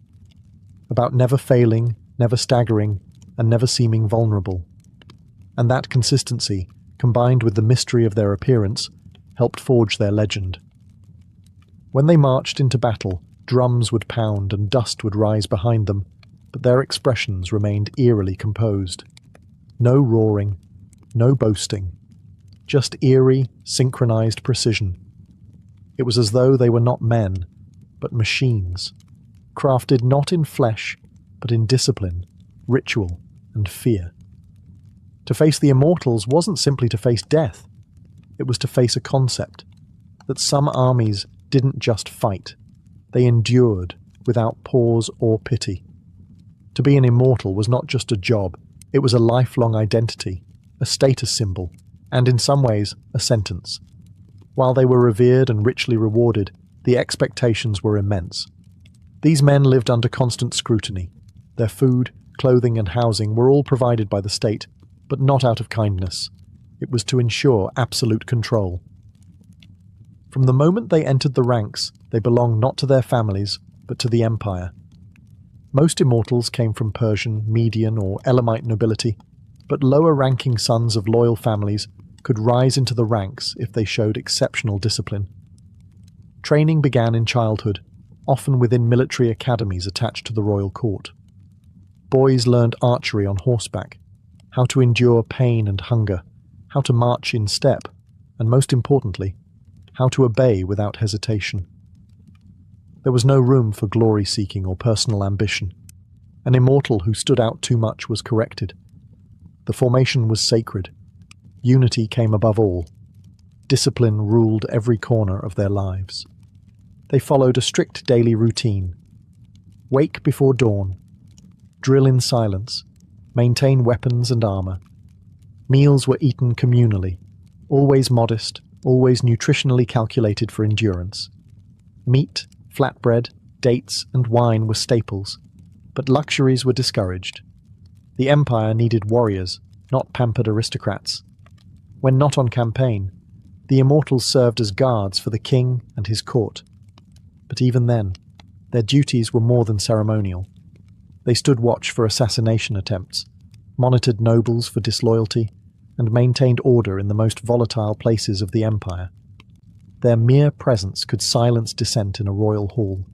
about never failing, never staggering, and never seeming vulnerable. And that consistency, combined with the mystery of their appearance, helped forge their legend. When they marched into battle, drums would pound and dust would rise behind them, but their expressions remained eerily composed. No roaring, no boasting, just eerie, synchronized precision. It was as though they were not men, but machines, crafted not in flesh, but in discipline, ritual, and fear. To face the Immortals wasn't simply to face death. It was to face a concept, that some armies didn't just fight. They endured, without pause or pity. To be an Immortal was not just a job, it was a lifelong identity, a status symbol, and in some ways, a sentence. While they were revered and richly rewarded, the expectations were immense. These men lived under constant scrutiny. Their food, clothing, and housing were all provided by the state, but not out of kindness. It was to ensure absolute control. From the moment they entered the ranks, they belonged not to their families, but to the empire. Most Immortals came from Persian, Median, or Elamite nobility, but lower-ranking sons of loyal families could rise into the ranks if they showed exceptional discipline. Training began in childhood, often within military academies attached to the royal court. Boys learned archery on horseback, how to endure pain and hunger, how to march in step, and most importantly, how to obey without hesitation. There was no room for glory-seeking or personal ambition. An Immortal who stood out too much was corrected. The formation was sacred. Unity came above all. Discipline ruled every corner of their lives. They followed a strict daily routine. Wake before dawn. Drill in silence. Maintain weapons and armor. Meals were eaten communally, always modest, always nutritionally calculated for endurance. Meat, flatbread, dates, and wine were staples, but luxuries were discouraged. The empire needed warriors, not pampered aristocrats. When not on campaign, the Immortals served as guards for the king and his court. But even then, their duties were more than ceremonial. They stood watch for assassination attempts, monitored nobles for disloyalty, and maintained order in the most volatile places of the empire. Their mere presence could silence dissent in a royal hall.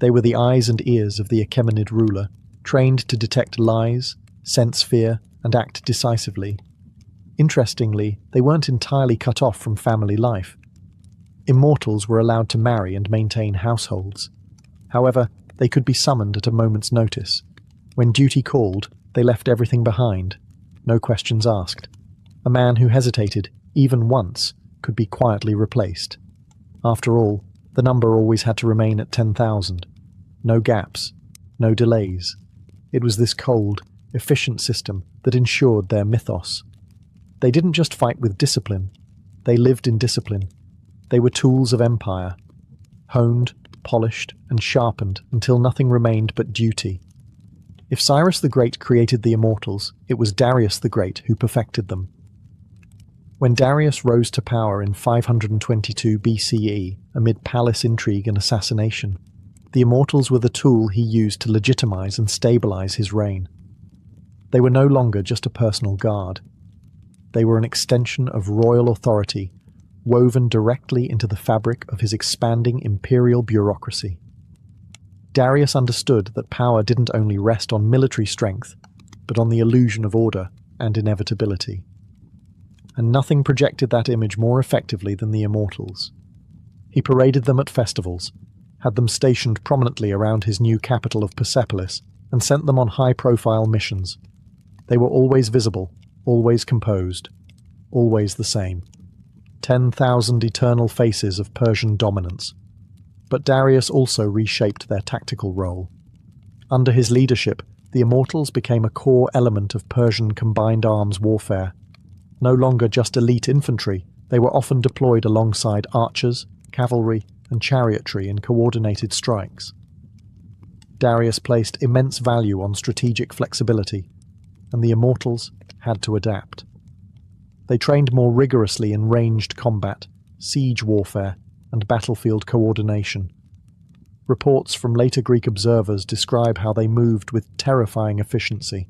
They were the eyes and ears of the Achaemenid ruler, trained to detect lies, sense fear, and act decisively. Interestingly, they weren't entirely cut off from family life. Immortals were allowed to marry and maintain households. However, they could be summoned at a moment's notice. When duty called, they left everything behind, no questions asked. A man who hesitated, even once, could be quietly replaced. After all, the number always had to remain at 10,000. No gaps, no delays. It was this cold, efficient system that ensured their mythos. They didn't just fight with discipline. They lived in discipline. They were tools of empire, honed, polished, and sharpened until nothing remained but duty. If Cyrus the Great created the Immortals, it was Darius the Great who perfected them. When Darius rose to power in 522 BCE amid palace intrigue and assassination, the Immortals were the tool he used to legitimize and stabilize his reign. They were no longer just a personal guard. They were an extension of royal authority, woven directly into the fabric of his expanding imperial bureaucracy. Darius understood that power didn't only rest on military strength, but on the illusion of order and inevitability. And nothing projected that image more effectively than the Immortals. He paraded them at festivals, had them stationed prominently around his new capital of Persepolis, and sent them on high-profile missions. They were always visible, always composed, always the same. 10,000 eternal faces of Persian dominance. But Darius also reshaped their tactical role. Under his leadership, the Immortals became a core element of Persian combined arms warfare. No longer just elite infantry, they were often deployed alongside archers, cavalry, and chariotry in coordinated strikes. Darius placed immense value on strategic flexibility, and the Immortals had to adapt. They trained more rigorously in ranged combat, siege warfare, and battlefield coordination. Reports from later Greek observers describe how they moved with terrifying efficiency,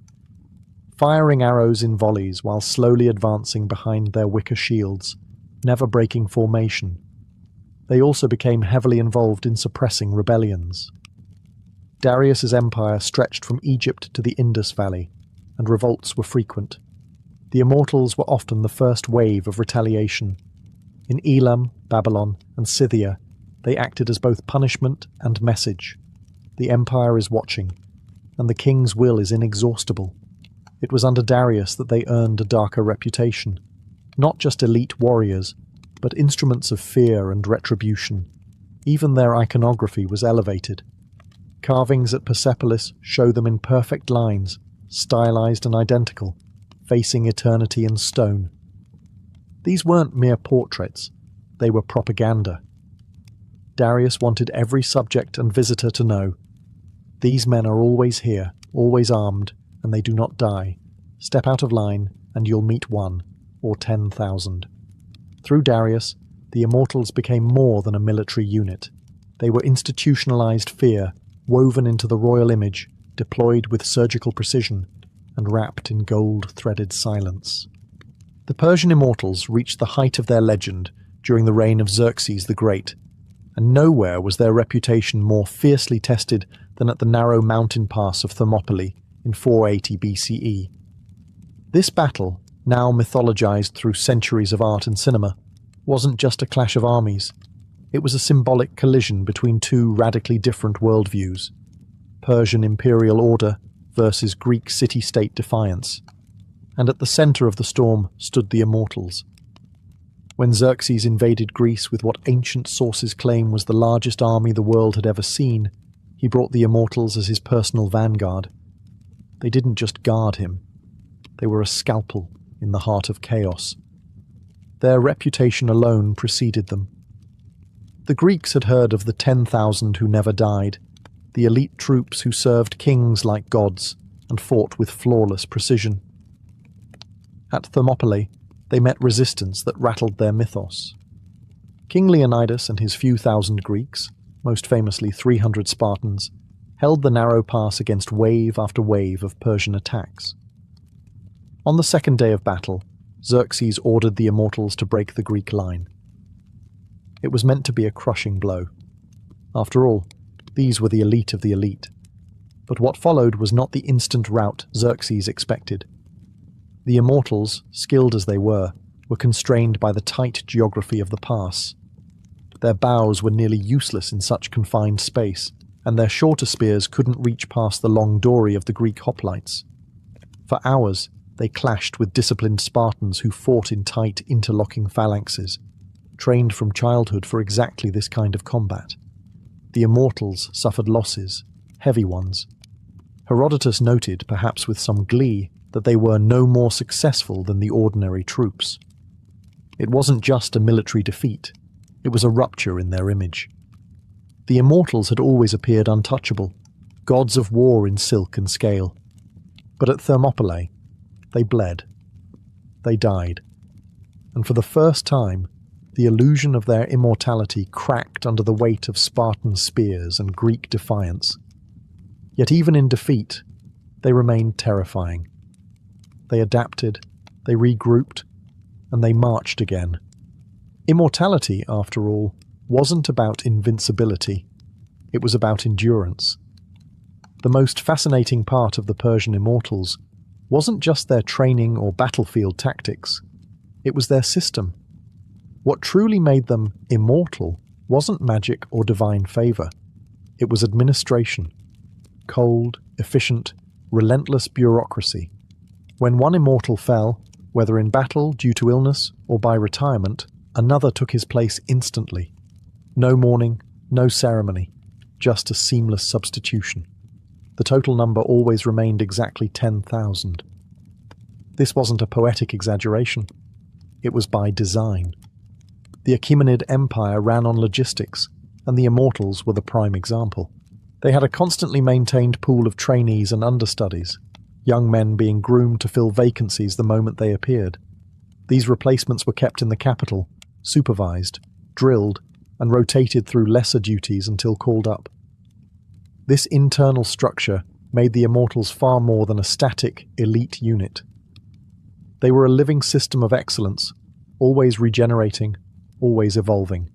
firing arrows in volleys while slowly advancing behind their wicker shields, never breaking formation. They also became heavily involved in suppressing rebellions. Darius's empire stretched from Egypt to the Indus Valley, and revolts were frequent. The Immortals were often the first wave of retaliation. In Elam, Babylon, and Scythia, they acted as both punishment and message. The empire is watching, and the king's will is inexhaustible. It was under Darius that they earned a darker reputation. Not just elite warriors, but instruments of fear and retribution. Even their iconography was elevated. Carvings at Persepolis show them in perfect lines, stylized and identical, facing eternity in stone. These weren't mere portraits, they were propaganda. Darius wanted every subject and visitor to know, these men are always here, always armed, and they do not die. Step out of line, and you'll meet one, or 10,000. Through Darius, the Immortals became more than a military unit. They were institutionalized fear, woven into the royal image, deployed with surgical precision, and wrapped in gold-threaded silence. The Persian Immortals reached the height of their legend during the reign of Xerxes the Great, and nowhere was their reputation more fiercely tested than at the narrow mountain pass of Thermopylae in 480 BCE. This battle, now mythologized through centuries of art and cinema, wasn't just a clash of armies. It was a symbolic collision between two radically different worldviews: Persian imperial order versus Greek city-state defiance. And at the center of the storm stood the Immortals. When Xerxes invaded Greece with what ancient sources claim was the largest army the world had ever seen, he brought the Immortals as his personal vanguard. They didn't just guard him. They were a scalpel in the heart of chaos. Their reputation alone preceded them. The Greeks had heard of the 10,000 who never died, the elite troops who served kings like gods and fought with flawless precision. At Thermopylae, they met resistance that rattled their mythos. King Leonidas and his few thousand Greeks, most famously 300 Spartans, held the narrow pass against wave after wave of Persian attacks. On the second day of battle, Xerxes ordered the Immortals to break the Greek line. It was meant to be a crushing blow. After all, these were the elite of the elite. But what followed was not the instant rout Xerxes expected. The Immortals, skilled as they were constrained by the tight geography of the pass. Their bows were nearly useless in such confined space, and their shorter spears couldn't reach past the long dory of the Greek hoplites. For hours, they clashed with disciplined Spartans who fought in tight, interlocking phalanxes, trained from childhood for exactly this kind of combat. The Immortals suffered losses, heavy ones. Herodotus noted, perhaps with some glee, that they were no more successful than the ordinary troops. It wasn't just a military defeat, it was a rupture in their image. The Immortals had always appeared untouchable, gods of war in silk and scale. But at Thermopylae, they bled. They died. And for the first time, the illusion of their immortality cracked under the weight of Spartan spears and Greek defiance. Yet even in defeat, they remained terrifying. They adapted, they regrouped, and they marched again. Immortality, after all, wasn't about invincibility. It was about endurance. The most fascinating part of the Persian Immortals wasn't just their training or battlefield tactics. It was their system. What truly made them immortal wasn't magic or divine favor. It was administration. Cold, efficient, relentless bureaucracy. When one immortal fell, whether in battle due to illness or by retirement, another took his place instantly. No mourning, no ceremony, just a seamless substitution. The total number always remained exactly 10,000. This wasn't a poetic exaggeration. It was by design. The Achaemenid Empire ran on logistics, and the Immortals were the prime example. They had a constantly maintained pool of trainees and understudies, young men being groomed to fill vacancies the moment they appeared. These replacements were kept in the capital, supervised, drilled, and rotated through lesser duties until called up. This internal structure made the Immortals far more than a static, elite unit. They were a living system of excellence, always regenerating, always evolving.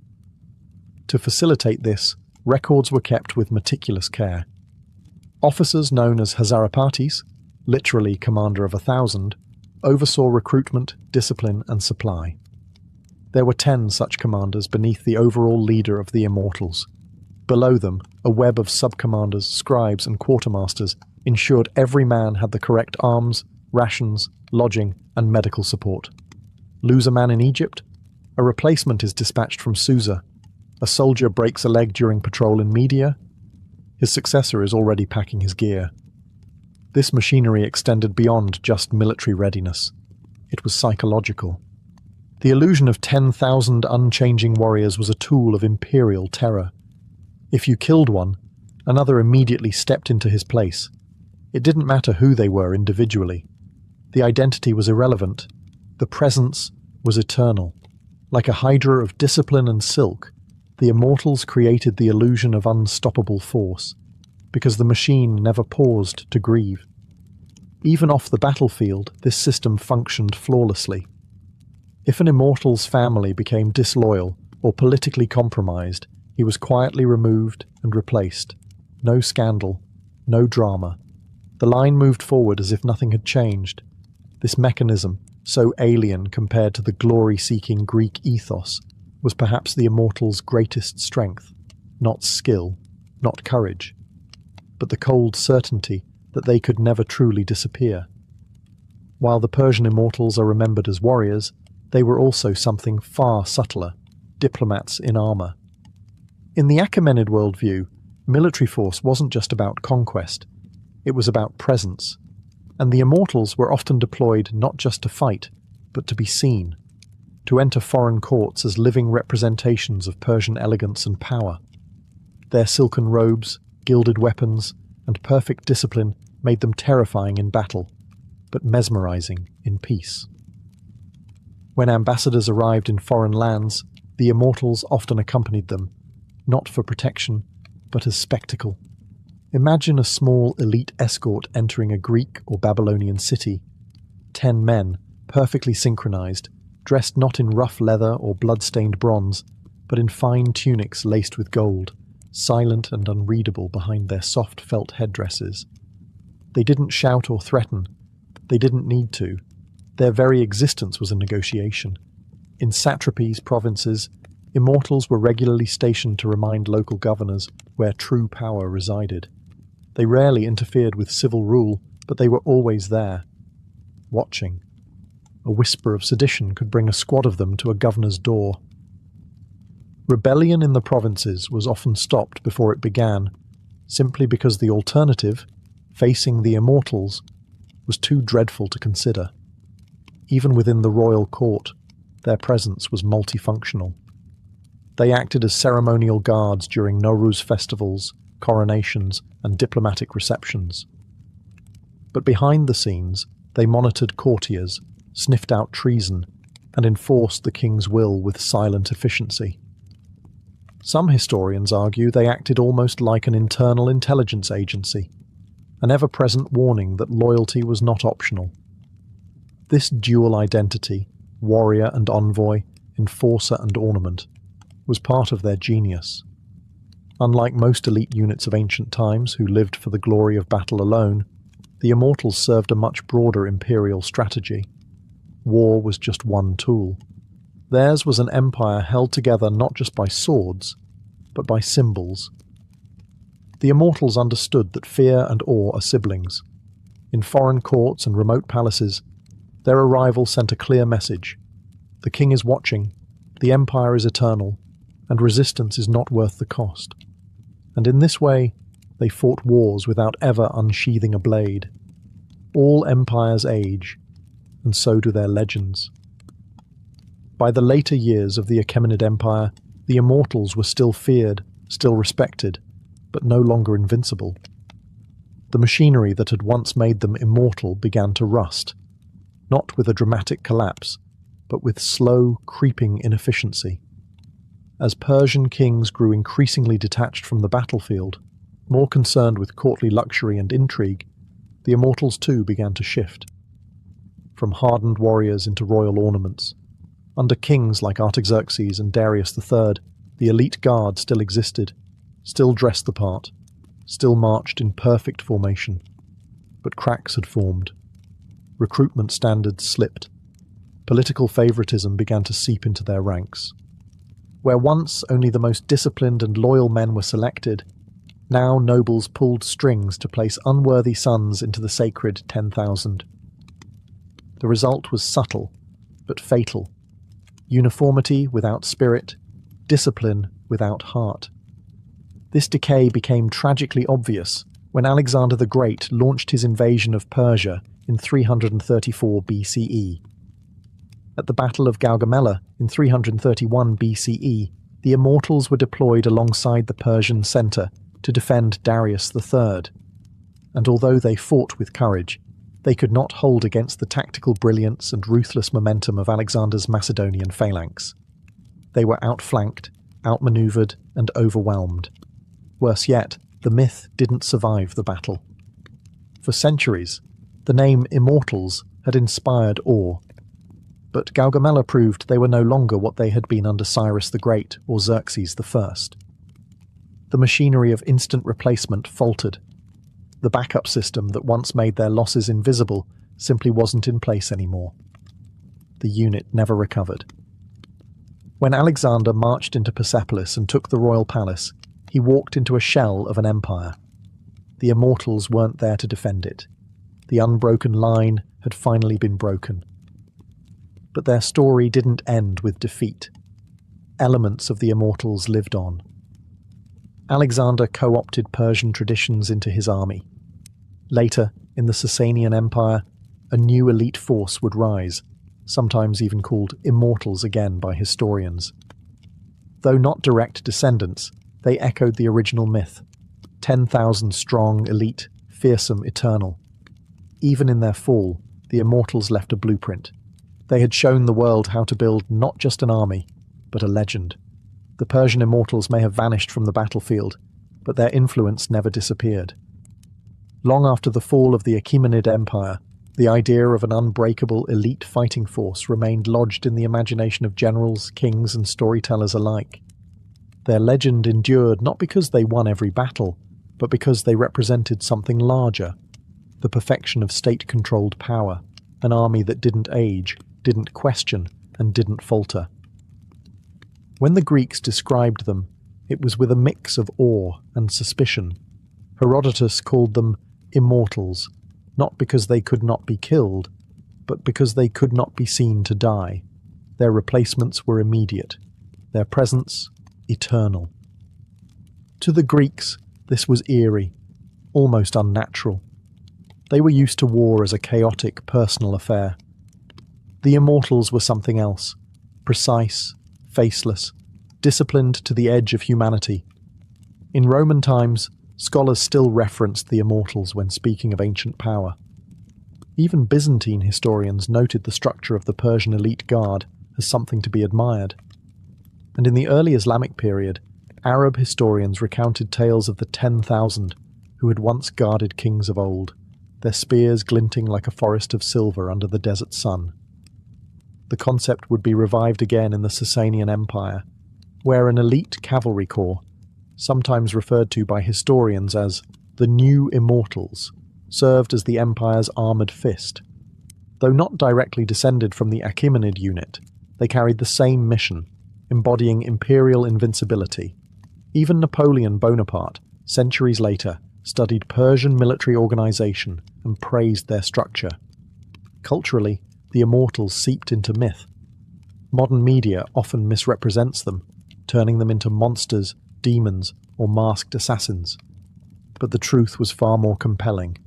To facilitate this, records were kept with meticulous care. Officers known as Hazarapatis, literally commander of 1,000, oversaw recruitment, discipline, and supply. There were 10 such commanders beneath the overall leader of the Immortals. Below them, a web of sub-commanders, scribes, and quartermasters ensured every man had the correct arms, rations, lodging, and medical support. Lose a man in Egypt? A replacement is dispatched from Susa. A soldier breaks a leg during patrol in Media? His successor is already packing his gear. This machinery extended beyond just military readiness. It was psychological. The illusion of 10,000 unchanging warriors was a tool of imperial terror. If you killed one, another immediately stepped into his place. It didn't matter who they were individually. The identity was irrelevant. The presence was eternal. Like a hydra of discipline and silk, the Immortals created the illusion of unstoppable force, because the machine never paused to grieve. Even off the battlefield, this system functioned flawlessly. If an Immortal's family became disloyal or politically compromised, he was quietly removed and replaced. No scandal, no drama. The line moved forward as if nothing had changed. This mechanism, so alien compared to the glory-seeking Greek ethos, was perhaps the Immortals' greatest strength. Not skill, not courage, but the cold certainty that they could never truly disappear. While the Persian Immortals are remembered as warriors, they were also something far subtler, diplomats in armour. In the Achaemenid worldview, military force wasn't just about conquest, it was about presence, and the Immortals were often deployed not just to fight, but to be seen, to enter foreign courts as living representations of Persian elegance and power. Their silken robes, gilded weapons, and perfect discipline made them terrifying in battle, but mesmerizing in peace. When ambassadors arrived in foreign lands, the Immortals often accompanied them, not for protection, but as spectacle. Imagine a small elite escort entering a Greek or Babylonian city. 10 men, perfectly synchronized, dressed not in rough leather or blood-stained bronze, but in fine tunics laced with gold, silent and unreadable behind their soft felt headdresses. They didn't shout or threaten. They didn't need to. Their very existence was a negotiation. In satrapies, provinces, Immortals were regularly stationed to remind local governors where true power resided. They rarely interfered with civil rule, but they were always there, watching. A whisper of sedition could bring a squad of them to a governor's door. Rebellion in the provinces was often stopped before it began, simply because the alternative, facing the Immortals, was too dreadful to consider. Even within the royal court, their presence was multifunctional. They acted as ceremonial guards during Nowruz festivals, coronations, and diplomatic receptions. But behind the scenes, they monitored courtiers, sniffed out treason, and enforced the king's will with silent efficiency. Some historians argue they acted almost like an internal intelligence agency, an ever-present warning that loyalty was not optional. This dual identity, warrior and envoy, enforcer and ornament, was part of their genius. Unlike most elite units of ancient times who lived for the glory of battle alone, the Immortals served a much broader imperial strategy. War was just one tool. Theirs was an empire held together not just by swords, but by symbols. The Immortals understood that fear and awe are siblings. In foreign courts and remote palaces, their arrival sent a clear message. The king is watching, The empire is eternal, and resistance is not worth the cost. And in this way, they fought wars without ever unsheathing a blade. All empires age, and so do their legends. By the later years of the Achaemenid Empire, the Immortals were still feared, still respected, but no longer invincible. The machinery that had once made them immortal began to rust, not with a dramatic collapse, but with slow, creeping inefficiency. As Persian kings grew increasingly detached from the battlefield, more concerned with courtly luxury and intrigue, the Immortals too began to shift. From hardened warriors into royal ornaments. Under kings like Artaxerxes and Darius III, the elite guard still existed, still dressed the part, still marched in perfect formation. But cracks had formed. Recruitment standards slipped. Political favoritism began to seep into their ranks. Where once only the most disciplined and loyal men were selected, now nobles pulled strings to place unworthy sons into the sacred 10,000. The result was subtle, but fatal. Uniformity without spirit, discipline without heart. This decay became tragically obvious when Alexander the Great launched his invasion of Persia in 334 BCE. At the Battle of Gaugamela in 331 BCE, the Immortals were deployed alongside the Persian centre to defend Darius III. And although they fought with courage, they could not hold against the tactical brilliance and ruthless momentum of Alexander's Macedonian phalanx. They were outflanked, outmaneuvered, and overwhelmed. Worse yet, the myth didn't survive the battle. For centuries, the name Immortals had inspired awe. But Gaugamela proved they were no longer what they had been under Cyrus the Great or Xerxes I. The machinery of instant replacement faltered. The backup system that once made their losses invisible simply wasn't in place anymore. The unit never recovered. When Alexander marched into Persepolis and took the royal palace, he walked into a shell of an empire. The Immortals weren't there to defend it. The unbroken line had finally been broken. But their story didn't end with defeat. Elements of the Immortals lived on. Alexander co-opted Persian traditions into his army. Later, in the Sasanian Empire, a new elite force would rise, sometimes even called Immortals again by historians. Though not direct descendants, they echoed the original myth, 10,000 strong, elite, fearsome, eternal. Even in their fall, the Immortals left a blueprint. They had shown the world how to build not just an army, but a legend. The Persian Immortals may have vanished from the battlefield, but their influence never disappeared. Long after the fall of the Achaemenid Empire, the idea of an unbreakable elite fighting force remained lodged in the imagination of generals, kings, and storytellers alike. Their legend endured not because they won every battle, but because they represented something larger, the perfection of state-controlled power, an army that didn't age, didn't question, and didn't falter. When the Greeks described them, it was with a mix of awe and suspicion. Herodotus called them immortals, not because they could not be killed, but because they could not be seen to die. Their replacements were immediate, their presence eternal. To the Greeks, this was eerie, almost unnatural. They were used to war as a chaotic, personal affair. The Immortals were something else, precise, faceless, disciplined to the edge of humanity. In Roman times, scholars still referenced the Immortals when speaking of ancient power. Even Byzantine historians noted the structure of the Persian elite guard as something to be admired. And in the early Islamic period, Arab historians recounted tales of the 10,000 who had once guarded kings of old, their spears glinting like a forest of silver under the desert sun. The concept would be revived again in the Sasanian Empire, where an elite cavalry corps, sometimes referred to by historians as the New Immortals, served as the empire's armoured fist. Though not directly descended from the Achaemenid unit, they carried the same mission, embodying imperial invincibility. Even Napoleon Bonaparte, centuries later, studied Persian military organisation and praised their structure. Culturally, the Immortals seeped into myth. Modern media often misrepresents them, turning them into monsters, demons, or masked assassins. But the truth was far more compelling.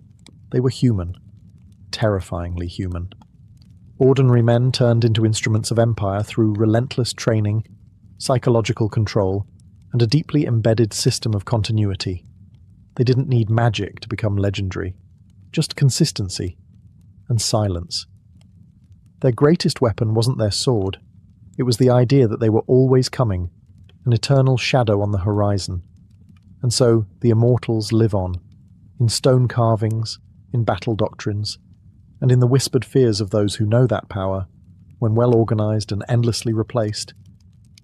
They were human, terrifyingly human. Ordinary men turned into instruments of empire through relentless training, psychological control, and a deeply embedded system of continuity. They didn't need magic to become legendary, just consistency and silence. Their greatest weapon wasn't their sword. It was the idea that they were always coming, an eternal shadow on the horizon. And so the immortals live on, in stone carvings, in battle doctrines, and in the whispered fears of those who know that power, when well organized and endlessly replaced,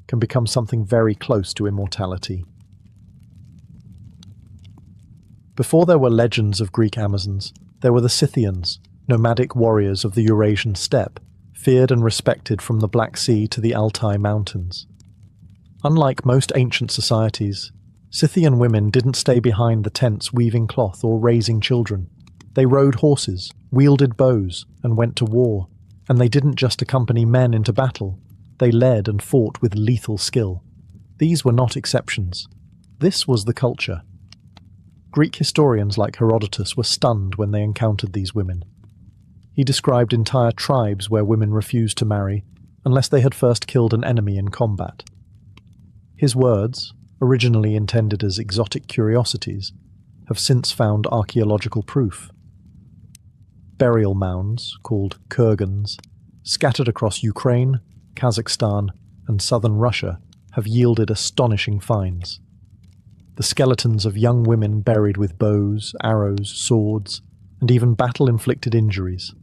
can become something very close to immortality. Before there were legends of Greek Amazons, there were the Scythians, nomadic warriors of the Eurasian steppe, feared and respected from the Black Sea to the Altai Mountains. Unlike most ancient societies, Scythian women didn't stay behind the tents weaving cloth or raising children. They rode horses, wielded bows, and went to war. And they didn't just accompany men into battle. They led and fought with lethal skill. These were not exceptions. This was the culture. Greek historians like Herodotus were stunned when they encountered these women. He described entire tribes where women refused to marry unless they had first killed an enemy in combat. His words, originally intended as exotic curiosities, have since found archaeological proof. Burial mounds, called kurgans, scattered across Ukraine, Kazakhstan, and southern Russia, have yielded astonishing finds. The skeletons of young women buried with bows, arrows, swords, and even battle-inflicted injuries.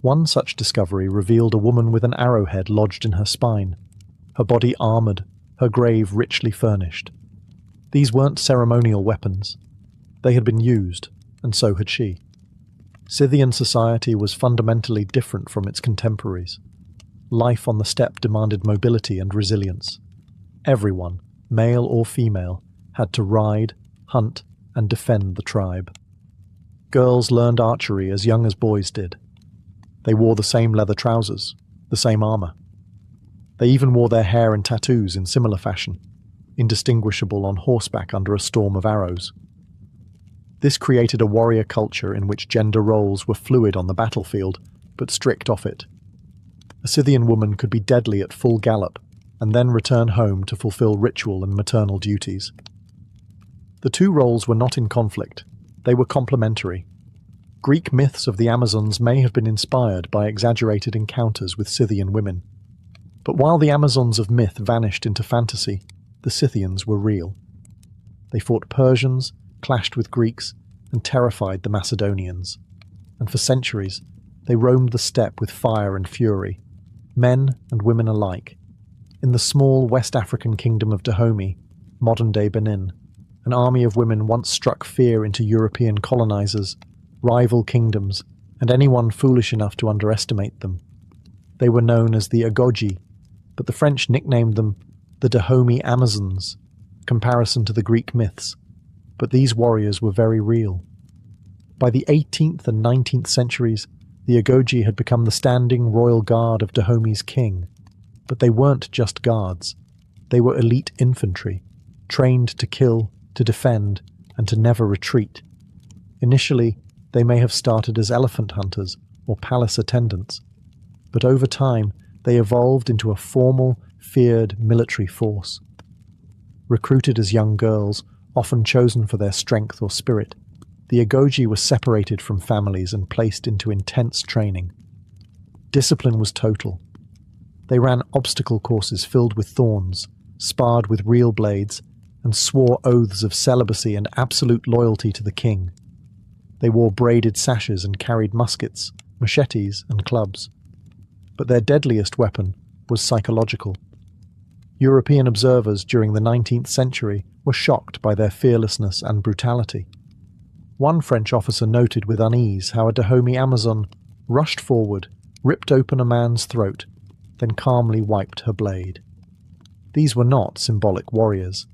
One such discovery revealed a woman with an arrowhead lodged in her spine, her body armoured, her grave richly furnished. These weren't ceremonial weapons. They had been used, and so had she. Scythian society was fundamentally different from its contemporaries. Life on the steppe demanded mobility and resilience. Everyone, male or female, had to ride, hunt, and defend the tribe. Girls learned archery as young as boys did. They wore the same leather trousers, the same armour. They even wore their hair and tattoos in similar fashion, indistinguishable on horseback under a storm of arrows. This created a warrior culture in which gender roles were fluid on the battlefield, but strict off it. A Scythian woman could be deadly at full gallop, and then return home to fulfill ritual and maternal duties. The two roles were not in conflict. They were complementary. Greek myths of the Amazons may have been inspired by exaggerated encounters with Scythian women. But while the Amazons of myth vanished into fantasy, the Scythians were real. They fought Persians, clashed with Greeks, and terrified the Macedonians. And for centuries, they roamed the steppe with fire and fury, men and women alike. In the small West African kingdom of Dahomey, modern-day Benin, an army of women once struck fear into European colonizers, rival kingdoms, and anyone foolish enough to underestimate them. They were known as the Agogi, but the French nicknamed them the Dahomey Amazons, comparison to the Greek myths. But these warriors were very real. By the 18th and 19th centuries, the Agogi had become the standing royal guard of Dahomey's king. But they weren't just guards. They were elite infantry, trained to kill, to defend, and to never retreat. Initially, they may have started as elephant hunters or palace attendants, but over time they evolved into a formal, feared military force. Recruited as young girls, often chosen for their strength or spirit, the Agogi were separated from families and placed into intense training. Discipline was total. They ran obstacle courses filled with thorns, sparred with real blades, and swore oaths of celibacy and absolute loyalty to the king. They wore braided sashes and carried muskets, machetes, and clubs. But their deadliest weapon was psychological. European observers during the 19th century were shocked by their fearlessness and brutality. One French officer noted with unease how a Dahomey Amazon rushed forward, ripped open a man's throat, then calmly wiped her blade. These were not symbolic warriors.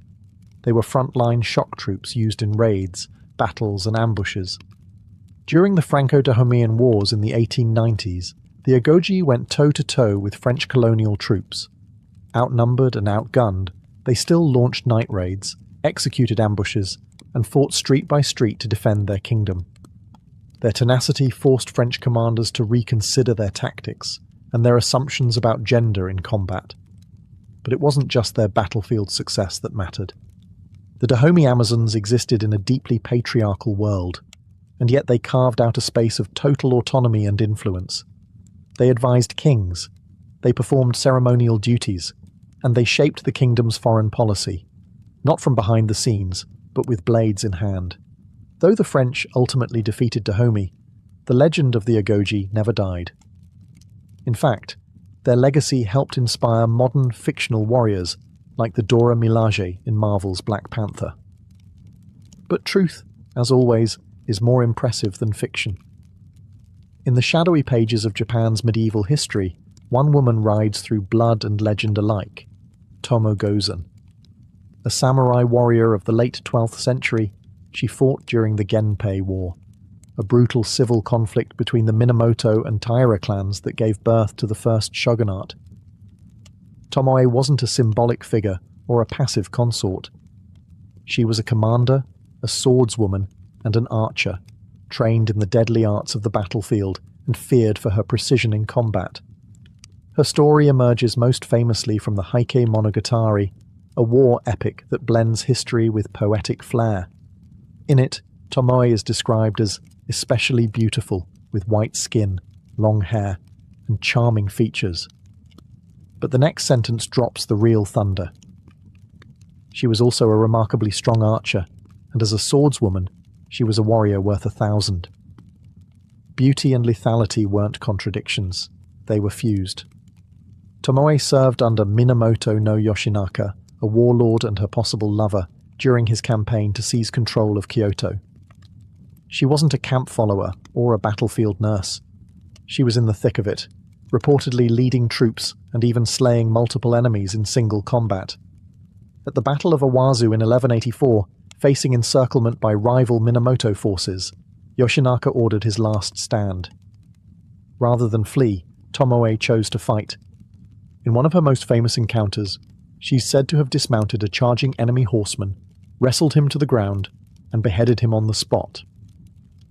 They were frontline shock troops used in raids, battles, and ambushes. During the Franco-Dahomean Wars in the 1890s, The Agoji went toe-to-toe with French colonial troops. Outnumbered and outgunned, they still launched night raids, executed ambushes, and fought street by street to defend their kingdom. Their tenacity forced French commanders to reconsider their tactics and their assumptions about gender in combat. But it wasn't just their battlefield success that mattered. The Dahomey Amazons existed in a deeply patriarchal world, and yet they carved out a space of total autonomy and influence. They advised kings, they performed ceremonial duties, and they shaped the kingdom's foreign policy, not from behind the scenes, but with blades in hand. Though the French ultimately defeated Dahomey, the legend of the Agoji never died. In fact, their legacy helped inspire modern fictional warriors like the Dora Milaje in Marvel's Black Panther. But truth, as always, is more impressive than fiction. In the shadowy pages of Japan's medieval history, one woman rides through blood and legend alike, Tomo Gozen. A samurai warrior of the late 12th century, she fought during the Genpei War, a brutal civil conflict between the Minamoto and Taira clans that gave birth to the first shogunate. Tomoe wasn't a symbolic figure or a passive consort. She was a commander, a swordswoman, and an archer, trained in the deadly arts of the battlefield and feared for her precision in combat. Her story emerges most famously from the Heike Monogatari, a war epic that blends history with poetic flair. In it, Tomoe is described as especially beautiful, with white skin, long hair, and charming features. But the next sentence drops the real thunder. She was also a remarkably strong archer, and as a swordswoman, she was a warrior worth 1,000. Beauty and lethality weren't contradictions, they were fused. Tomoe served under Minamoto no Yoshinaka, a warlord and her possible lover, during his campaign to seize control of Kyoto. She wasn't a camp follower or a battlefield nurse. She was in the thick of it, reportedly leading troops and even slaying multiple enemies in single combat. At the Battle of Owazu in 1184, facing encirclement by rival Minamoto forces, Yoshinaka ordered his last stand. Rather than flee, Tomoe chose to fight. In one of her most famous encounters, she's said to have dismounted a charging enemy horseman, wrestled him to the ground, and beheaded him on the spot.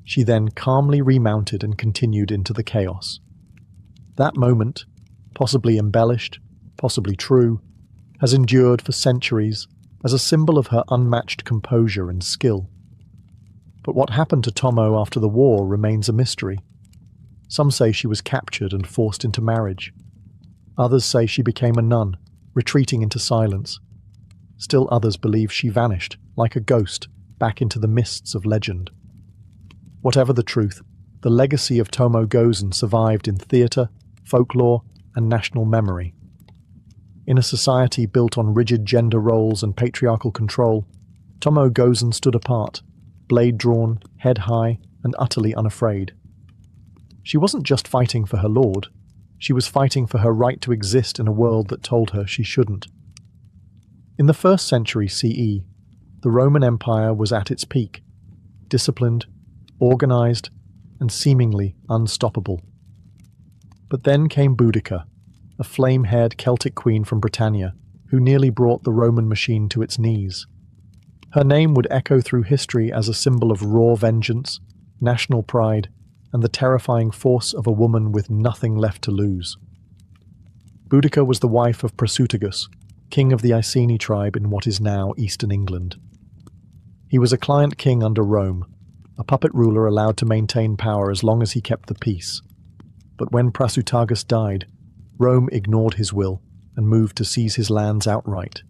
She then calmly remounted and continued into the chaos. That moment, possibly embellished, possibly true, has endured for centuries as a symbol of her unmatched composure and skill. But what happened to Tomo after the war remains a mystery. Some say she was captured and forced into marriage. Others say she became a nun, retreating into silence. Still others believe she vanished, like a ghost, back into the mists of legend. Whatever the truth, the legacy of Tomo Gozen survived in theatre, folklore, and national memory. In a society built on rigid gender roles and patriarchal control, Tomo Gozen stood apart, blade drawn, head high, and utterly unafraid. She wasn't just fighting for her lord, she was fighting for her right to exist in a world that told her she shouldn't. In the 1st century CE, the Roman Empire was at its peak, disciplined, organized, and seemingly unstoppable. But then came Boudica, a flame-haired Celtic queen from Britannia, who nearly brought the Roman machine to its knees. Her name would echo through history as a symbol of raw vengeance, national pride, and the terrifying force of a woman with nothing left to lose. Boudica was the wife of Prasutagus, king of the Iceni tribe in what is now eastern England. He was a client king under Rome, a puppet ruler allowed to maintain power as long as he kept the peace. But when Prasutagus died, Rome ignored his will and moved to seize his lands outright.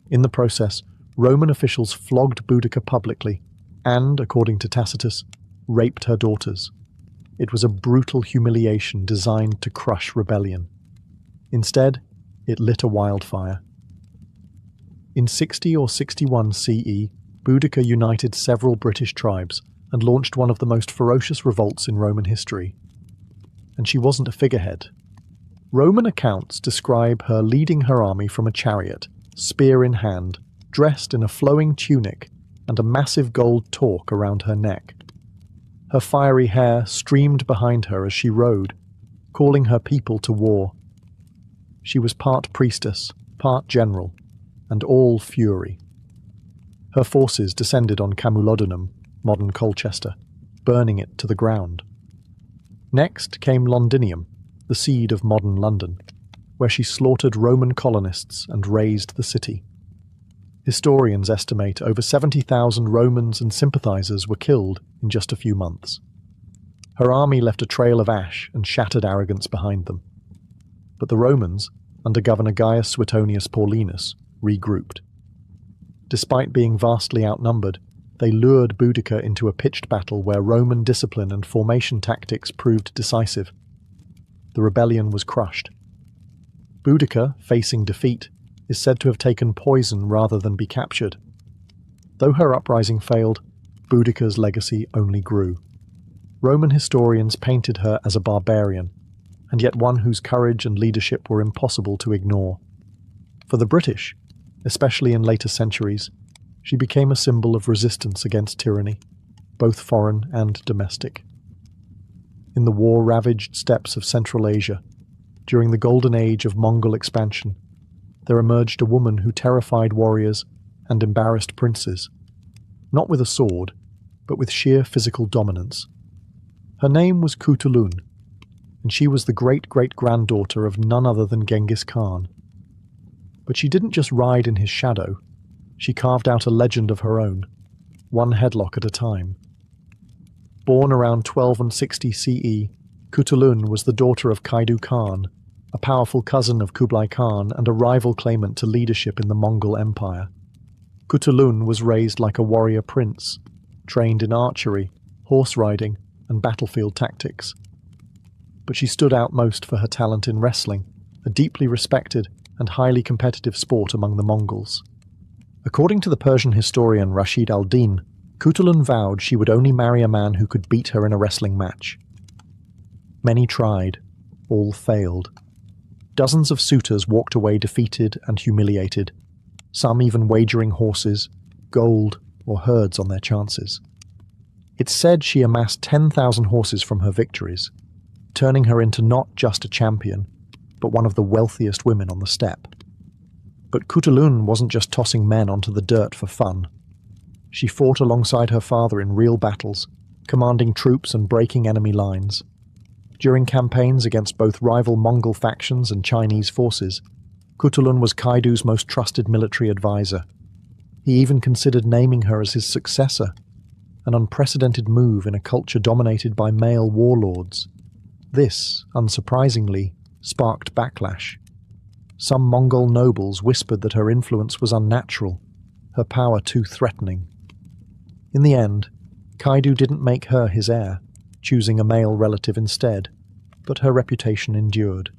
In the process, Roman officials flogged Boudica publicly and, according to Tacitus, raped her daughters. It was a brutal humiliation designed to crush rebellion. Instead, it lit a wildfire. In 60 or 61 CE, Boudica united several British tribes and launched one of the most ferocious revolts in Roman history. And she wasn't a figurehead. Roman accounts describe her leading her army from a chariot, spear in hand, dressed in a flowing tunic and a massive gold torque around her neck. Her fiery hair streamed behind her as she rode, calling her people to war. She was part priestess, part general, and all fury. Her forces descended on Camulodunum, modern Colchester, burning it to the ground. Next came Londinium, the seed of modern London, where she slaughtered Roman colonists and razed the city. Historians estimate over 70,000 Romans and sympathizers were killed in just a few months. Her army left a trail of ash and shattered arrogance behind them. But the Romans, under Governor Gaius Suetonius Paulinus, regrouped. Despite being vastly outnumbered, they lured Boudicca into a pitched battle where Roman discipline and formation tactics proved decisive. The rebellion was crushed. Boudicca, facing defeat, is said to have taken poison rather than be captured. Though her uprising failed, Boudicca's legacy only grew. Roman historians painted her as a barbarian, and yet one whose courage and leadership were impossible to ignore. For the British, especially in later centuries, she became a symbol of resistance against tyranny, both foreign and domestic. In the war-ravaged steppes of Central Asia, during the golden age of Mongol expansion, there emerged a woman who terrified warriors and embarrassed princes, not with a sword, but with sheer physical dominance. Her name was Kutulun, and she was the great-great-granddaughter of none other than Genghis Khan. But she didn't just ride in his shadow, she carved out a legend of her own, one headlock at a time. Born around 1260 CE, Kutulun was the daughter of Kaidu Khan, a powerful cousin of Kublai Khan and a rival claimant to leadership in the Mongol Empire. Kutulun was raised like a warrior prince, trained in archery, horse riding, and battlefield tactics. But she stood out most for her talent in wrestling, a deeply respected and highly competitive sport among the Mongols. According to the Persian historian Rashid al-Din, Kutulun vowed she would only marry a man who could beat her in a wrestling match. Many tried, all failed. Dozens of suitors walked away defeated and humiliated, some even wagering horses, gold, or herds on their chances. It's said she amassed 10,000 horses from her victories, turning her into not just a champion, but one of the wealthiest women on the steppe. But Kutulun wasn't just tossing men onto the dirt for fun. She fought alongside her father in real battles, commanding troops and breaking enemy lines. During campaigns against both rival Mongol factions and Chinese forces, Kutulun was Kaidu's most trusted military advisor. He even considered naming her as his successor, an unprecedented move in a culture dominated by male warlords. This, unsurprisingly, sparked backlash. Some Mongol nobles whispered that her influence was unnatural, her power too threatening. In the end, Kaidu didn't make her his heir, choosing a male relative instead, but her reputation endured.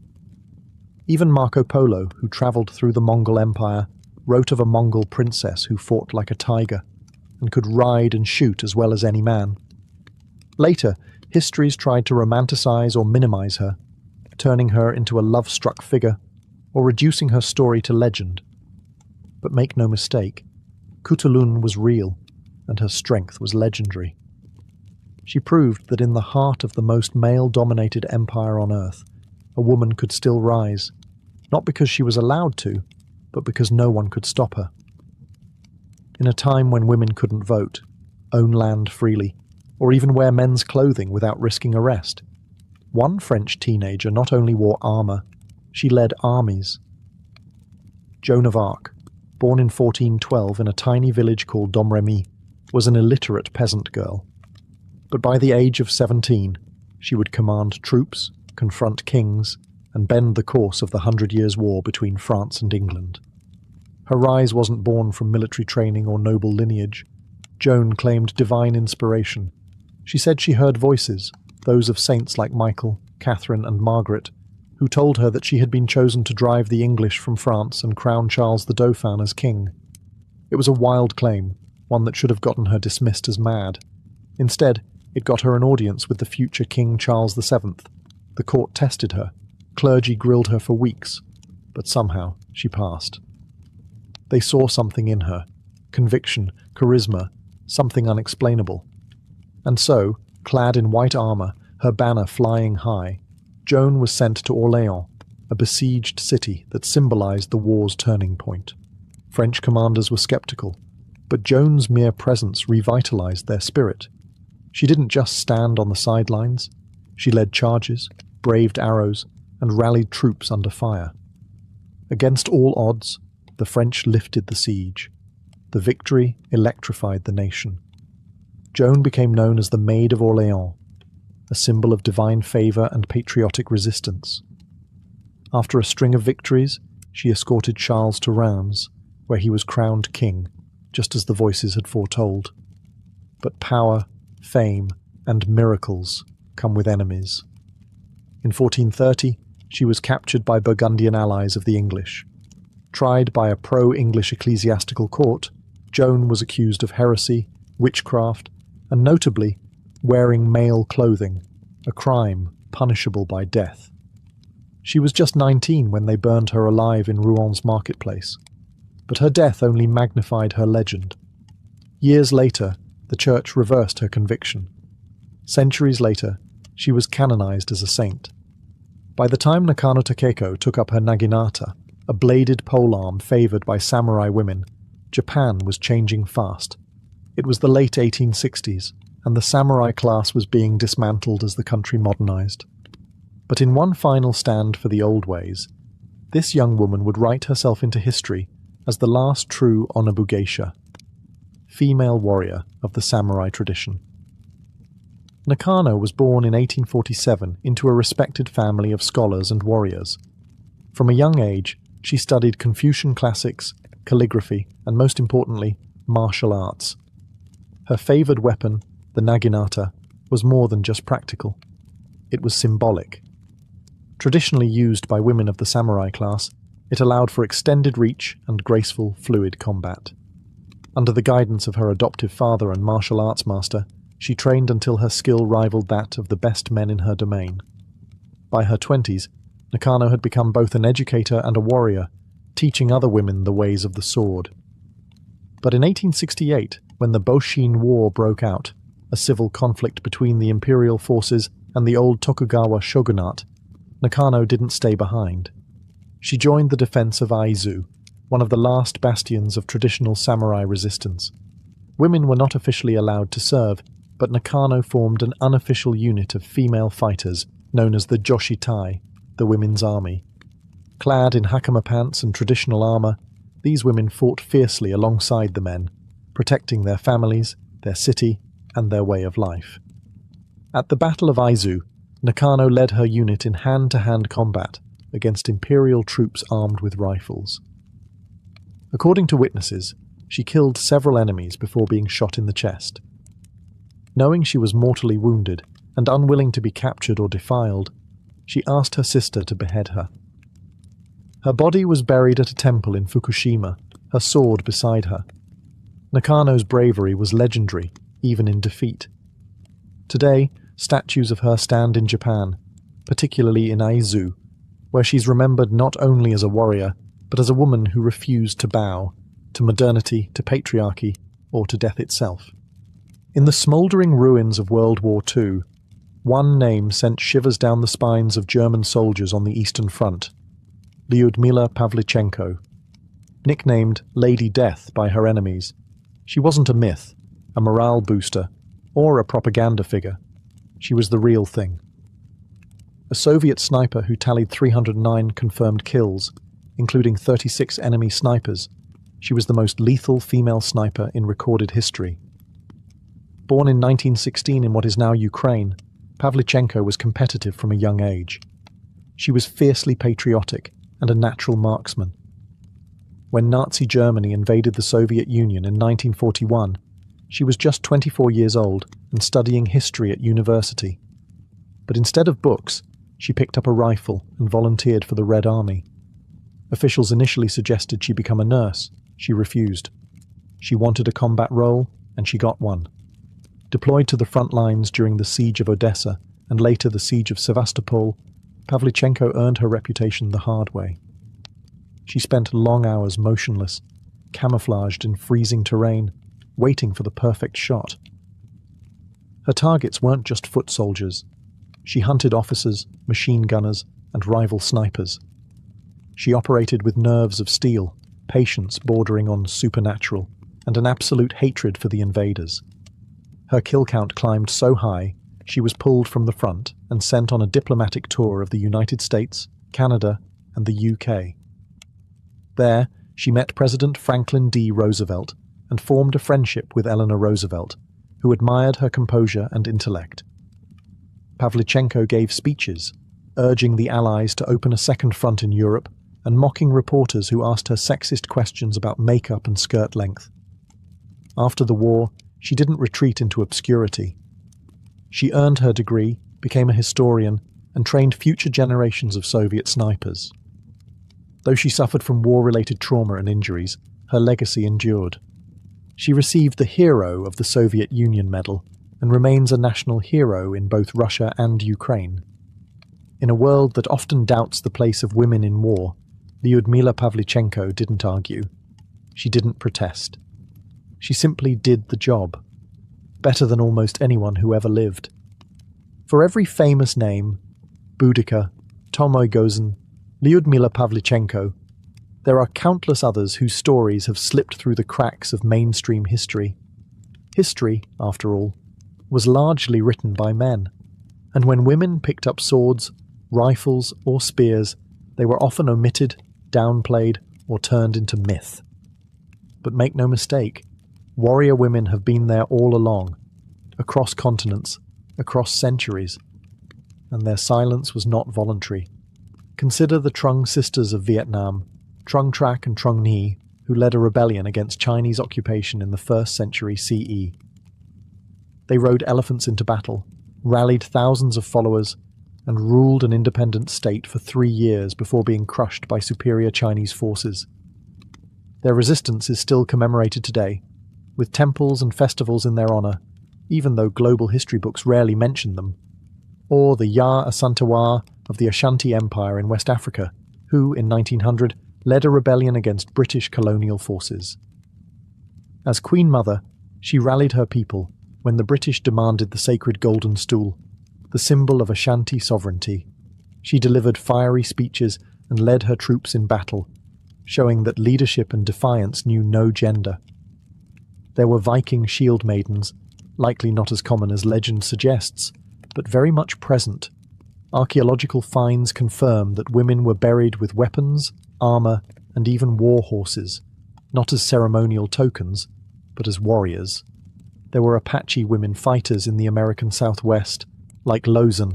Even Marco Polo, who travelled through the Mongol Empire, wrote of a Mongol princess who fought like a tiger and could ride and shoot as well as any man. Later, histories tried to romanticize or minimize her, turning her into a love-struck figure or reducing her story to legend. But make no mistake, Kutulun was real, and her strength was legendary. She proved that in the heart of the most male-dominated empire on earth, a woman could still rise, not because she was allowed to, but because no one could stop her. In a time when women couldn't vote, own land freely, or even wear men's clothing without risking arrest, one French teenager not only wore armour, she led armies. Joan of Arc, born in 1412 in a tiny village called Domremy, was an illiterate peasant girl. But by the age of 17, she would command troops, confront kings, and bend the course of the 100 Years' War between France and England. Her rise wasn't born from military training or noble lineage. Joan claimed divine inspiration. She said she heard voices, those of saints like Michael, Catherine, and Margaret, who told her that she had been chosen to drive the English from France and crown Charles the Dauphin as king. It was a wild claim, one that should have gotten her dismissed as mad. Instead, it got her an audience with the future King Charles VII. The court tested her, clergy grilled her for weeks, but somehow she passed. They saw something in her, conviction, charisma, something unexplainable. And so, clad in white armour, her banner flying high, Joan was sent to Orléans, a besieged city that symbolized the war's turning point. French commanders were skeptical, but Joan's mere presence revitalized their spirit. She didn't just stand on the sidelines. She led charges, braved arrows, and rallied troops under fire. Against all odds, the French lifted the siege. The victory electrified the nation. Joan became known as the Maid of Orléans, a symbol of divine favor and patriotic resistance. After a string of victories, she escorted Charles to Reims, where he was crowned king, just as the voices had foretold. But power, fame, and miracles come with enemies. In 1430, she was captured by Burgundian allies of the English. Tried by a pro-English ecclesiastical court, Joan was accused of heresy, witchcraft, and notably, wearing male clothing, a crime punishable by death. She was just 19 when they burned her alive in Rouen marketplace, but her death only magnified her legend. Years later, the church reversed her conviction. Centuries later, she was canonized as a saint. By the time Nakano Takeko took up her naginata, a bladed polearm favored by samurai women, Japan was changing fast. It was the late 1860s, and the samurai class was being dismantled as the country modernized. But in one final stand for the old ways, this young woman would write herself into history as the last true Onabu geisha, female warrior of the samurai tradition. Nakano was born in 1847 into a respected family of scholars and warriors. From a young age, she studied Confucian classics, calligraphy, and most importantly, martial arts. Her favored weapon, the naginata, was more than just practical. It was symbolic. Traditionally used by women of the samurai class, it allowed for extended reach and graceful, fluid combat. Under the guidance of her adoptive father and martial arts master, she trained until her skill rivaled that of the best men in her domain. By her 20s, Nakano had become both an educator and a warrior, teaching other women the ways of the sword. But in 1868, when the Boshin War broke out, a civil conflict between the imperial forces and the old Tokugawa shogunate, Nakano didn't stay behind. She joined the defense of Aizu, one of the last bastions of traditional samurai resistance. Women were not officially allowed to serve, but Nakano formed an unofficial unit of female fighters known as the Joshitai, the women's army. Clad in hakama pants and traditional armor, these women fought fiercely alongside the men, protecting their families, their city, and their way of life. At the Battle of Aizu, Nakano led her unit in hand-to-hand combat against imperial troops armed with rifles. According to witnesses, she killed several enemies before being shot in the chest. Knowing she was mortally wounded and unwilling to be captured or defiled, she asked her sister to behead her. Her body was buried at a temple in Fukushima, her sword beside her. Nakano's bravery was legendary, even in defeat. Today, statues of her stand in Japan, particularly in Aizu, where she's remembered not only as a warrior, but as a woman who refused to bow to modernity, to patriarchy, or to death itself. In the smouldering ruins of World War II, one name sent shivers down the spines of German soldiers on the Eastern Front: Lyudmila Pavlichenko. Nicknamed Lady Death by her enemies, she wasn't a myth, a morale booster, or a propaganda figure. She was the real thing. A Soviet sniper who tallied 309 confirmed kills, including 36 enemy snipers, she was the most lethal female sniper in recorded history. Born in 1916 in what is now Ukraine, Pavlichenko was competitive from a young age. She was fiercely patriotic and a natural marksman. When Nazi Germany invaded the Soviet Union in 1941, she was just 24 years old and studying history at university. But instead of books, she picked up a rifle and volunteered for the Red Army. Officials initially suggested she become a nurse. She refused. She wanted a combat role, and she got one. Deployed to the front lines during the siege of Odessa and later the siege of Sevastopol, Pavlichenko earned her reputation the hard way. She spent long hours motionless, camouflaged in freezing terrain, waiting for the perfect shot. Her targets weren't just foot soldiers. She hunted officers, machine gunners, and rival snipers. She operated with nerves of steel, patience bordering on supernatural, and an absolute hatred for the invaders. Her kill count climbed so high, she was pulled from the front and sent on a diplomatic tour of the United States, Canada, and the UK. There, she met President Franklin D. Roosevelt and formed a friendship with Eleanor Roosevelt, who admired her composure and intellect. Pavlichenko gave speeches, urging the Allies to open a second front in Europe and mocking reporters who asked her sexist questions about makeup and skirt length. After the war, she didn't retreat into obscurity. She earned her degree, became a historian, and trained future generations of Soviet snipers. Though she suffered from war-related trauma and injuries, her legacy endured. She received the Hero of the Soviet Union Medal and remains a national hero in both Russia and Ukraine. In a world that often doubts the place of women in war, Lyudmila Pavlichenko didn't argue. She didn't protest. She simply did the job, better than almost anyone who ever lived. For every famous name, Boudica, Tomoy-Gozin, Lyudmila Pavlichenko, there are countless others whose stories have slipped through the cracks of mainstream history. History, after all, was largely written by men, and when women picked up swords, rifles, or spears, they were often omitted, downplayed, or turned into myth. But make no mistake, warrior women have been there all along, across continents, across centuries, and their silence was not voluntary. Consider the Trung sisters of Vietnam, Trung Trac and Trung Nhi, who led a rebellion against Chinese occupation in the 1st century CE. They rode elephants into battle, rallied thousands of followers, and ruled an independent state for 3 years before being crushed by superior Chinese forces. Their resistance is still commemorated today, with temples and festivals in their honor, even though global history books rarely mention them, or the Ya Asantewaa of the Ashanti Empire in West Africa, who, in 1900, led a rebellion against British colonial forces. As Queen Mother, she rallied her people when the British demanded the sacred Golden Stool, the symbol of Ashanti sovereignty. She delivered fiery speeches and led her troops in battle, showing that leadership and defiance knew no gender. There were Viking shield maidens, likely not as common as legend suggests, but very much present. Archaeological finds confirm that women were buried with weapons, armor, and even war horses, not as ceremonial tokens, but as warriors. There were Apache women fighters in the American Southwest, like Lozan,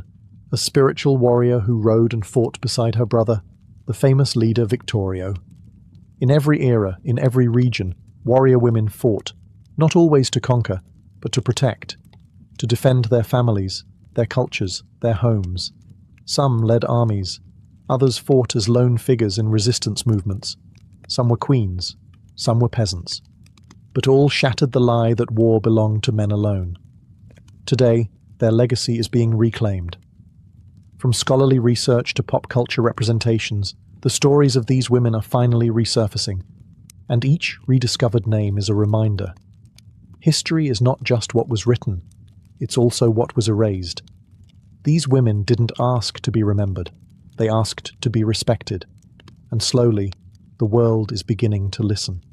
a spiritual warrior who rode and fought beside her brother, the famous leader Victorio. In every era, in every region, warrior women fought, not always to conquer, but to protect, to defend their families, their cultures, their homes. Some led armies, others fought as lone figures in resistance movements. Some were queens, some were peasants. But all shattered the lie that war belonged to men alone. Today, their legacy is being reclaimed. From scholarly research to pop culture representations, the stories of these women are finally resurfacing, and each rediscovered name is a reminder. History is not just what was written, it's also what was erased. These women didn't ask to be remembered, they asked to be respected, and slowly, the world is beginning to listen.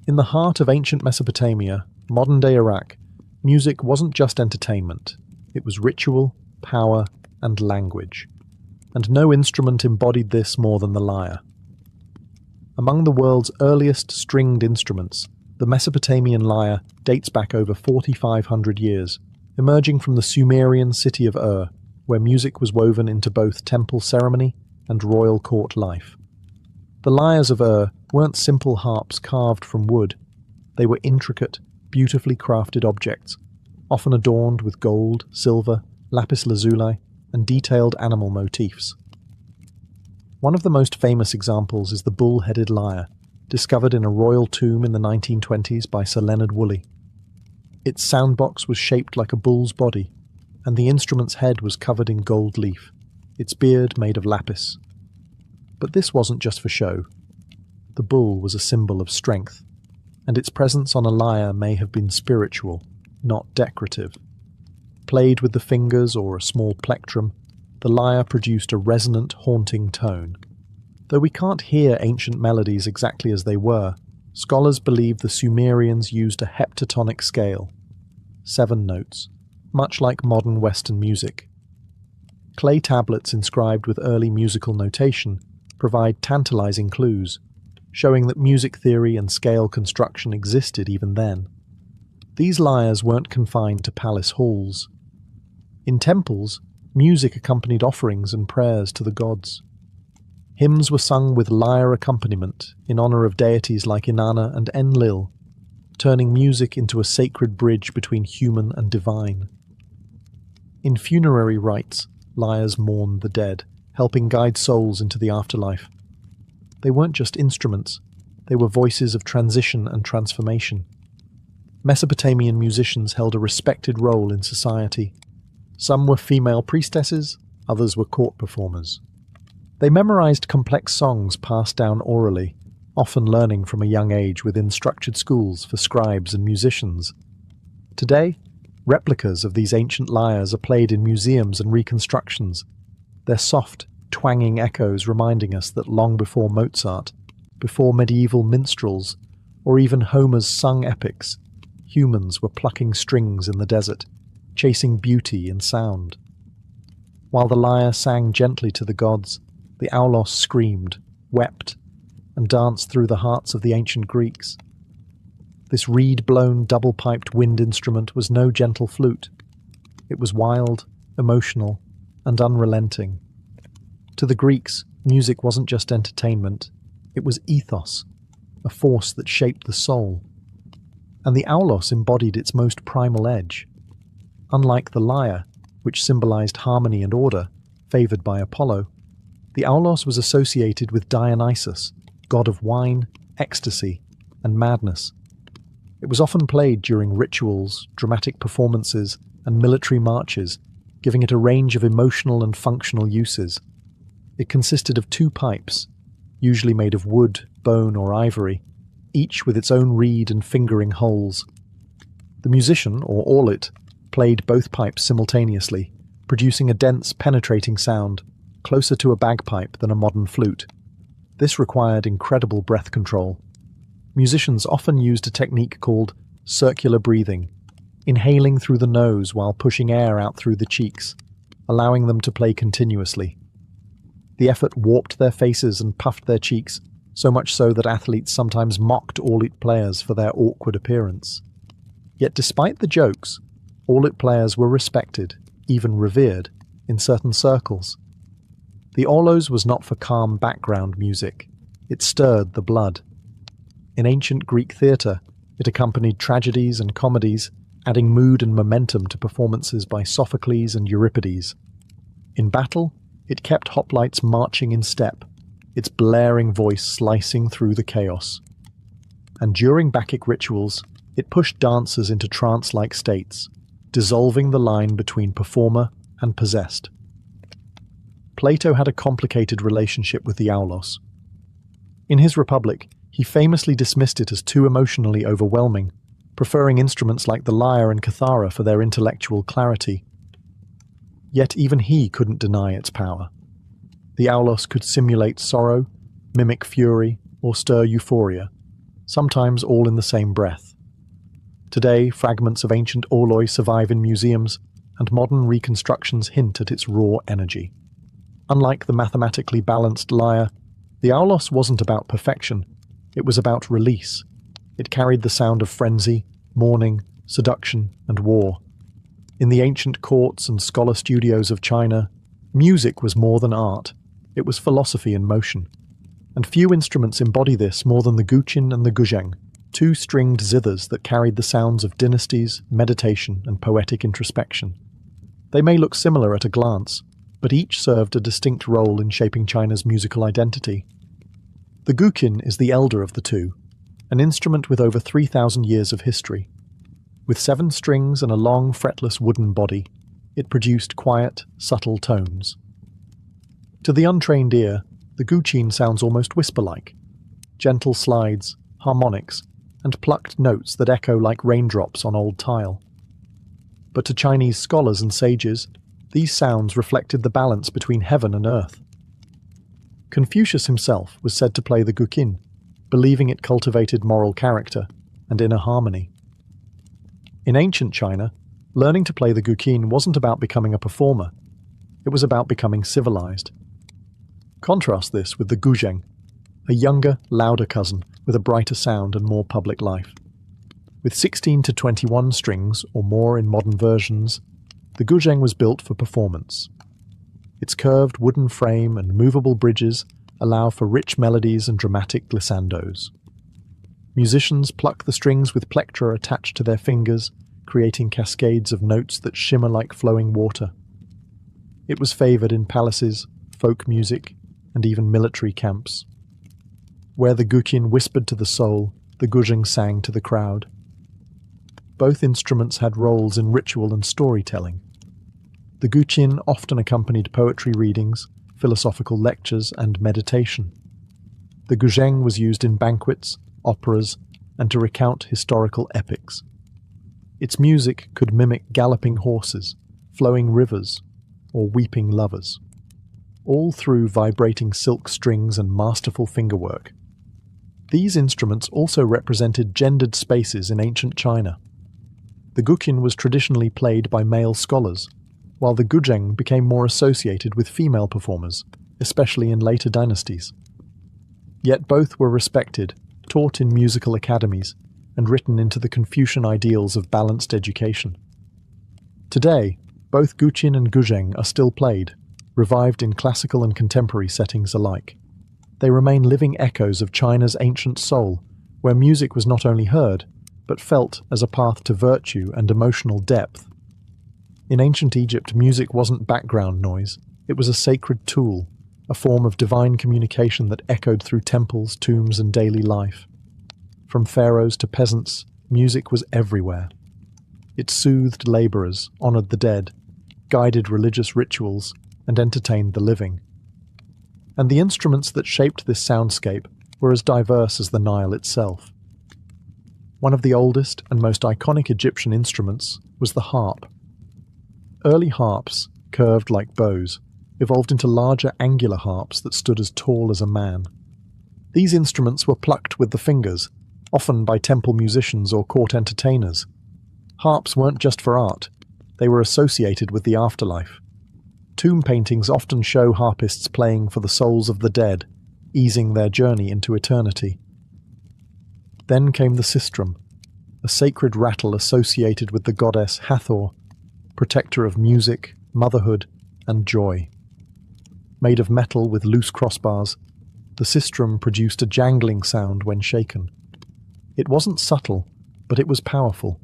In the heart of ancient Mesopotamia, modern-day Iraq, music wasn't just entertainment, it was ritual, power, and language. And no instrument embodied this more than the lyre. Among the world's earliest stringed instruments, the Mesopotamian lyre dates back over 4,500 years, emerging from the Sumerian city of Ur, where music was woven into both temple ceremony and royal court life. The lyres of Ur weren't simple harps carved from wood. They were intricate, beautifully crafted objects, often adorned with gold, silver, lapis lazuli, and detailed animal motifs. One of the most famous examples is the bull-headed lyre, discovered in a royal tomb in the 1920s by Sir Leonard Woolley. Its soundbox was shaped like a bull's body, and the instrument's head was covered in gold leaf, its beard made of lapis. But this wasn't just for show. The bull was a symbol of strength, and its presence on a lyre may have been spiritual, not decorative. Played with the fingers or a small plectrum, the lyre produced a resonant, haunting tone. Though we can't hear ancient melodies exactly as they were, scholars believe the Sumerians used a heptatonic scale, 7 notes, much like modern Western music. Clay tablets inscribed with early musical notation provide tantalizing clues, showing that music theory and scale construction existed even then. These lyres weren't confined to palace halls. In temples, music accompanied offerings and prayers to the gods. Hymns were sung with lyre accompaniment in honor of deities like Inanna and Enlil, turning music into a sacred bridge between human and divine. In funerary rites, lyres mourned the dead, helping guide souls into the afterlife. They weren't just instruments, they were voices of transition and transformation. Mesopotamian musicians held a respected role in society. Some were female priestesses, others were court performers. They memorized complex songs passed down orally, often learning from a young age within structured schools for scribes and musicians. Today, replicas of these ancient lyres are played in museums and reconstructions, their soft, twanging echoes reminding us that long before Mozart, before medieval minstrels, or even Homer's sung epics, humans were plucking strings in the desert, chasing beauty in sound. While the lyre sang gently to the gods, the aulos screamed, wept, and danced through the hearts of the ancient Greeks. This reed-blown, double-piped wind instrument was no gentle flute. It was wild, emotional, and unrelenting. To the Greeks, music wasn't just entertainment, it was ethos, a force that shaped the soul. And the aulos embodied its most primal edge. Unlike the lyre, which symbolized harmony and order, favored by Apollo, the aulos was associated with Dionysus, god of wine, ecstasy, and madness. It was often played during rituals, dramatic performances, and military marches, giving it a range of emotional and functional uses. It consisted of 2 pipes, usually made of wood, bone, or ivory, each with its own reed and fingering holes. The musician, or aulit, played both pipes simultaneously, producing a dense, penetrating sound, closer to a bagpipe than a modern flute. This required incredible breath control. Musicians often used a technique called circular breathing, inhaling through the nose while pushing air out through the cheeks, allowing them to play continuously. The effort warped their faces and puffed their cheeks, so much so that athletes sometimes mocked aulit players for their awkward appearance. Yet despite the jokes, aulit players were respected, even revered, in certain circles. The aulos was not for calm background music. It stirred the blood. In ancient Greek theatre, it accompanied tragedies and comedies, adding mood and momentum to performances by Sophocles and Euripides. In battle, it kept hoplites marching in step, its blaring voice slicing through the chaos. And during Bacchic rituals, it pushed dancers into trance-like states, dissolving the line between performer and possessed. Plato had a complicated relationship with the aulos. In his Republic, he famously dismissed it as too emotionally overwhelming, preferring instruments like the lyre and kithara for their intellectual clarity. Yet even he couldn't deny its power. The aulos could simulate sorrow, mimic fury, or stir euphoria, sometimes all in the same breath. Today, fragments of ancient auloi survive in museums, and modern reconstructions hint at its raw energy. Unlike the mathematically balanced lyre, the aulos wasn't about perfection, it was about release. It carried the sound of frenzy, mourning, seduction, and war. In the ancient courts and scholar studios of China, music was more than art, it was philosophy in motion. And few instruments embody this more than the guqin and the guzheng, 2 stringed zithers that carried the sounds of dynasties, meditation, and poetic introspection. They may look similar at a glance, but each served a distinct role in shaping China's musical identity. The guqin is the elder of the 2, an instrument with over 3,000 years of history. With 7 strings and a long, fretless wooden body, it produced quiet, subtle tones. To the untrained ear, the guqin sounds almost whisper-like, gentle slides, harmonics, and plucked notes that echo like raindrops on old tile. But to Chinese scholars and sages, these sounds reflected the balance between heaven and earth. Confucius himself was said to play the guqin, believing it cultivated moral character and inner harmony. In ancient China, learning to play the guqin wasn't about becoming a performer, it was about becoming civilized. Contrast this with the guzheng, a younger, louder cousin with a brighter sound and more public life. With 16 to 21 strings or more in modern versions, the guzheng was built for performance. Its curved wooden frame and movable bridges allow for rich melodies and dramatic glissandos. Musicians pluck the strings with plectra attached to their fingers, creating cascades of notes that shimmer like flowing water. It was favoured in palaces, folk music, and even military camps. Where the guqin whispered to the soul, the guzheng sang to the crowd. Both instruments had roles in ritual and storytelling. The guqin often accompanied poetry readings, philosophical lectures, and meditation. The guzheng was used in banquets, operas, and to recount historical epics. Its music could mimic galloping horses, flowing rivers, or weeping lovers, all through vibrating silk strings and masterful fingerwork. These instruments also represented gendered spaces in ancient China. The guqin was traditionally played by male scholars, while the guzheng became more associated with female performers, especially in later dynasties. Yet both were respected, taught in musical academies, and written into the Confucian ideals of balanced education. Today, both guqin and guzheng are still played, revived in classical and contemporary settings alike. They remain living echoes of China's ancient soul, where music was not only heard, but felt as a path to virtue and emotional depth. In ancient Egypt, music wasn't background noise, it was a sacred tool, a form of divine communication that echoed through temples, tombs, and daily life. From pharaohs to peasants, music was everywhere. It soothed labourers, honoured the dead, guided religious rituals, and entertained the living. And the instruments that shaped this soundscape were as diverse as the Nile itself. One of the oldest and most iconic Egyptian instruments was the harp. Early harps, curved like bows, evolved into larger angular harps that stood as tall as a man. These instruments were plucked with the fingers, often by temple musicians or court entertainers. Harps weren't just for art, they were associated with the afterlife. Tomb paintings often show harpists playing for the souls of the dead, easing their journey into eternity. Then came the sistrum, a sacred rattle associated with the goddess Hathor, protector of music, motherhood, and joy. Made of metal with loose crossbars, the sistrum produced a jangling sound when shaken. It wasn't subtle, but it was powerful,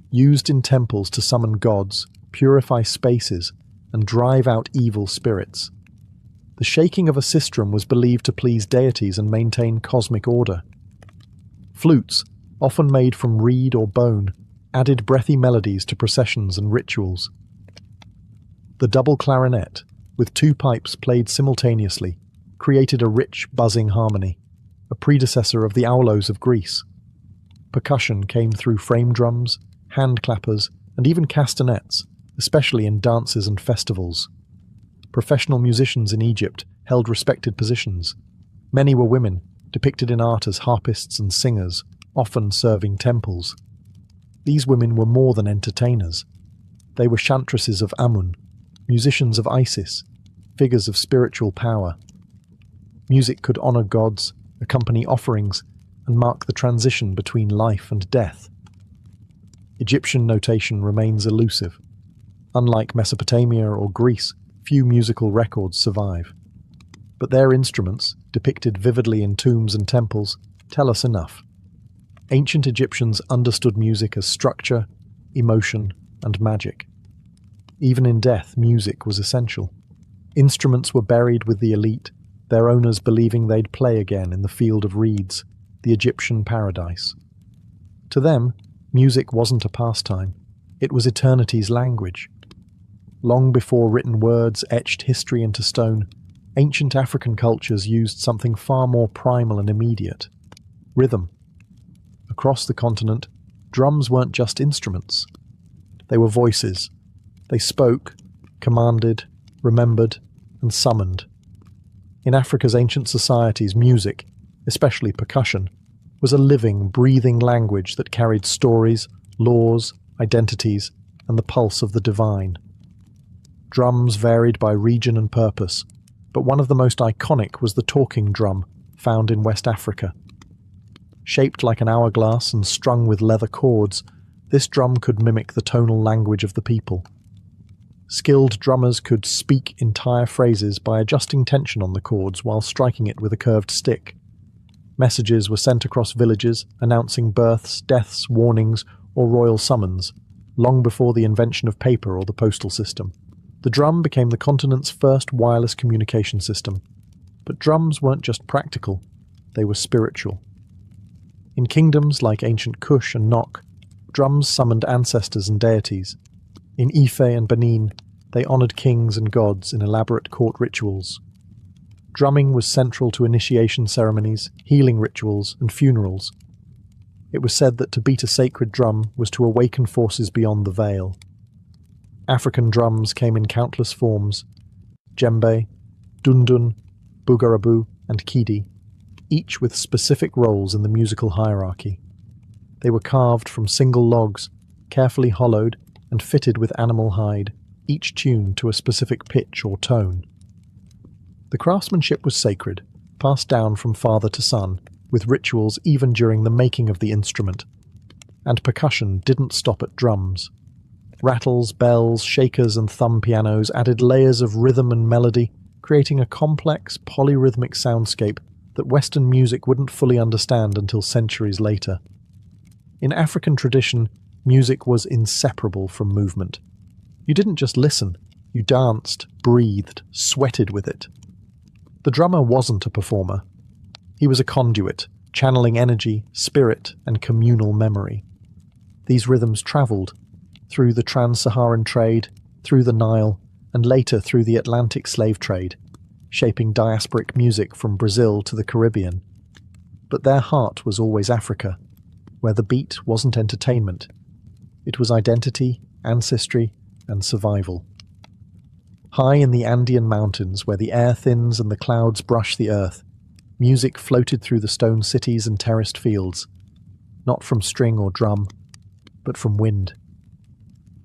used in temples to summon gods, purify spaces, and drive out evil spirits. The shaking of a sistrum was believed to please deities and maintain cosmic order. Flutes, often made from reed or bone, added breathy melodies to processions and rituals. The double clarinet, with two pipes played simultaneously, created a rich, buzzing harmony, a predecessor of the aulos of Greece. Percussion came through frame drums, hand clappers, and even castanets, especially in dances and festivals. Professional musicians in Egypt held respected positions. Many were women, depicted in art as harpists and singers, often serving temples. These women were more than entertainers. They were chantresses of Amun, musicians of Isis, figures of spiritual power. Music could honour gods, accompany offerings, and mark the transition between life and death. Egyptian notation remains elusive. Unlike Mesopotamia or Greece, few musical records survive. But their instruments, depicted vividly in tombs and temples, tell us enough. Ancient Egyptians understood music as structure, emotion, and magic. Even in death, music was essential. Instruments were buried with the elite, their owners believing they'd play again in the field of reeds, the Egyptian paradise. To them, music wasn't a pastime, it was eternity's language. Long before written words etched history into stone, ancient African cultures used something far more primal and immediate: rhythm. Across the continent, drums weren't just instruments. They were voices. They spoke, commanded, remembered, and summoned. In Africa's ancient societies, music, especially percussion, was a living, breathing language that carried stories, laws, identities, and the pulse of the divine. Drums varied by region and purpose, but one of the most iconic was the talking drum, found in West Africa. Shaped like an hourglass and strung with leather cords, this drum could mimic the tonal language of the people. Skilled drummers could speak entire phrases by adjusting tension on the cords while striking it with a curved stick. Messages were sent across villages, announcing births, deaths, warnings, or royal summons, long before the invention of paper or the postal system. The drum became the continent's first wireless communication system. But drums weren't just practical, they were spiritual. In kingdoms like ancient Kush and Nok, drums summoned ancestors and deities. In Ife and Benin, they honoured kings and gods in elaborate court rituals. Drumming was central to initiation ceremonies, healing rituals, and funerals. It was said that to beat a sacred drum was to awaken forces beyond the veil. African drums came in countless forms: djembe, dundun, bugarabu, and kidi, each with specific roles in the musical hierarchy. They were carved from single logs, carefully hollowed, and fitted with animal hide, each tuned to a specific pitch or tone. The craftsmanship was sacred, passed down from father to son, with rituals even during the making of the instrument. And percussion didn't stop at drums. Rattles, bells, shakers, and thumb pianos added layers of rhythm and melody, creating a complex, polyrhythmic soundscape that Western music wouldn't fully understand until centuries later. In African tradition, music was inseparable from movement. You didn't just listen, you danced, breathed, sweated with it. The drummer wasn't a performer. He was a conduit, channeling energy, spirit, and communal memory. These rhythms travelled through the trans-Saharan trade, through the Nile, and later through the Atlantic slave trade, shaping diasporic music from Brazil to the Caribbean. But their heart was always Africa, where the beat wasn't entertainment. It was identity, ancestry, and survival. High in the Andean mountains, where the air thins and the clouds brush the earth, music floated through the stone cities and terraced fields, not from string or drum, but from wind.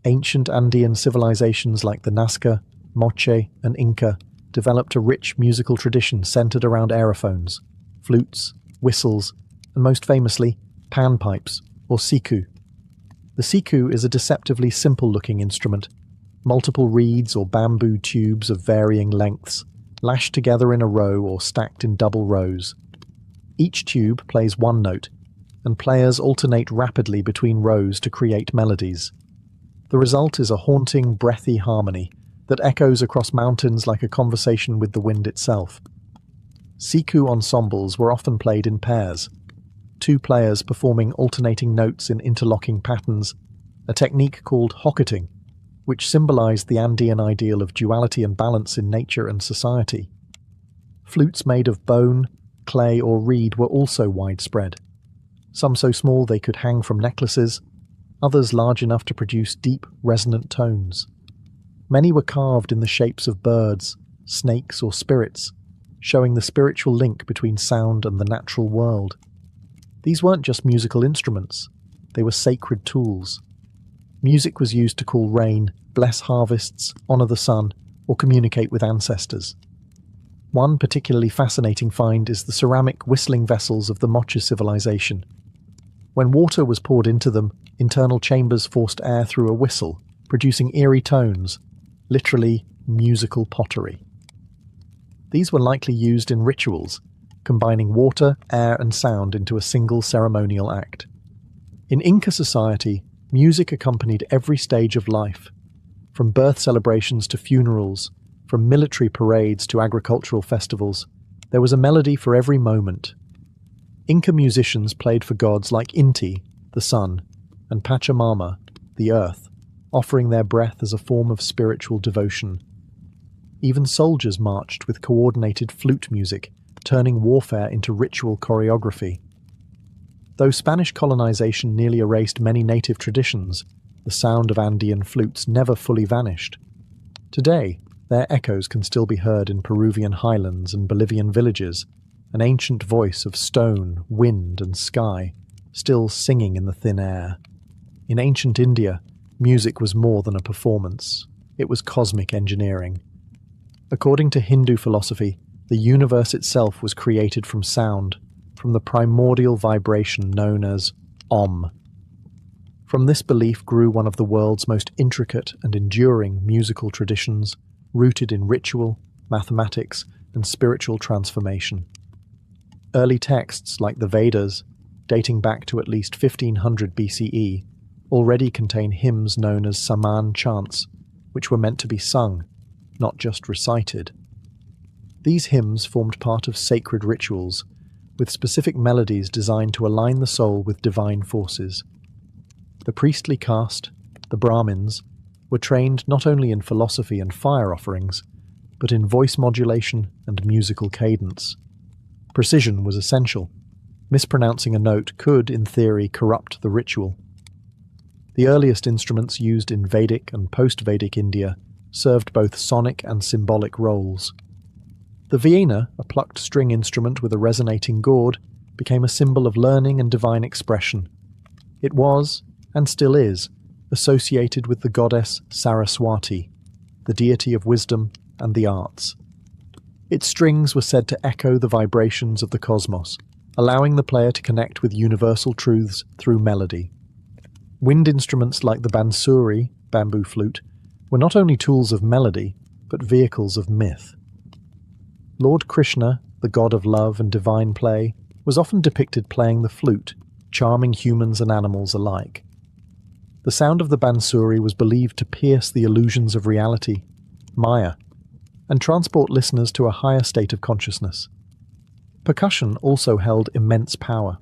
Ancient Andean civilizations like the Nazca, Moche, and Inca developed a rich musical tradition centered around aerophones, flutes, whistles, and most famously, panpipes, or siku. The siku is a deceptively simple-looking instrument, multiple reeds or bamboo tubes of varying lengths, lashed together in a row or stacked in double rows. Each tube plays one note, and players alternate rapidly between rows to create melodies. The result is a haunting, breathy harmony that echoes across mountains like a conversation with the wind itself. Siku ensembles were often played in pairs, two players performing alternating notes in interlocking patterns, a technique called hocketing, which symbolized the Andean ideal of duality and balance in nature and society. Flutes made of bone, clay, or reed were also widespread, some so small they could hang from necklaces, others large enough to produce deep, resonant tones. Many were carved in the shapes of birds, snakes, or spirits, showing the spiritual link between sound and the natural world. These weren't just musical instruments, they were sacred tools. Music was used to call rain, bless harvests, honor the sun, or communicate with ancestors. One particularly fascinating find is the ceramic whistling vessels of the Moche civilization. When water was poured into them, internal chambers forced air through a whistle, producing eerie tones, literally musical pottery. These were likely used in rituals, combining water, air, and sound into a single ceremonial act. In Inca society, music accompanied every stage of life, from birth celebrations to funerals, from military parades to agricultural festivals. There was a melody for every moment. Inca musicians played for gods like Inti, the sun, and Pachamama, the earth, offering their breath as a form of spiritual devotion. Even soldiers marched with coordinated flute music, turning warfare into ritual choreography. Though Spanish colonization nearly erased many native traditions, the sound of Andean flutes never fully vanished. Today, their echoes can still be heard in Peruvian highlands and Bolivian villages, an ancient voice of stone, wind, and sky, still singing in the thin air. In ancient India, music was more than a performance. It was cosmic engineering. According to Hindu philosophy, the universe itself was created from sound, from the primordial vibration known as Om. From this belief grew one of the world's most intricate and enduring musical traditions, rooted in ritual, mathematics, and spiritual transformation. Early texts like the Vedas, dating back to at least 1500 BCE, already contain hymns known as Saman chants, which were meant to be sung, not just recited. These hymns formed part of sacred rituals, with specific melodies designed to align the soul with divine forces. The priestly caste, the Brahmins, were trained not only in philosophy and fire offerings, but in voice modulation and musical cadence. Precision was essential. Mispronouncing a note could, in theory, corrupt the ritual. The earliest instruments used in Vedic and post-Vedic India served both sonic and symbolic roles. The veena, a plucked string instrument with a resonating gourd, became a symbol of learning and divine expression. It was, and still is, associated with the goddess Saraswati, the deity of wisdom and the arts. Its strings were said to echo the vibrations of the cosmos, allowing the player to connect with universal truths through melody. Wind instruments like the bansuri, bamboo flute, were not only tools of melody, but vehicles of myth. Lord Krishna, the god of love and divine play, was often depicted playing the flute, charming humans and animals alike. The sound of the bansuri was believed to pierce the illusions of reality, Maya, and transport listeners to a higher state of consciousness. Percussion also held immense power.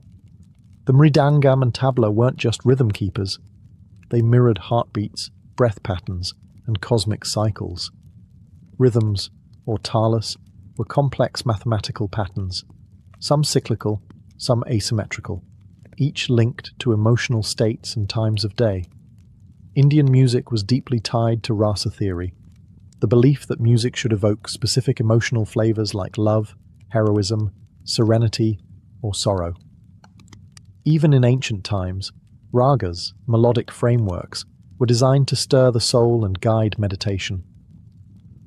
The mridangam and tabla weren't just rhythm keepers. They mirrored heartbeats, breath patterns, and cosmic cycles. Rhythms, or talas, were complex mathematical patterns, some cyclical, some asymmetrical, each linked to emotional states and times of day. Indian music was deeply tied to rasa theory, the belief that music should evoke specific emotional flavors like love, heroism, serenity, or sorrow. Even in ancient times, ragas, melodic frameworks, were designed to stir the soul and guide meditation.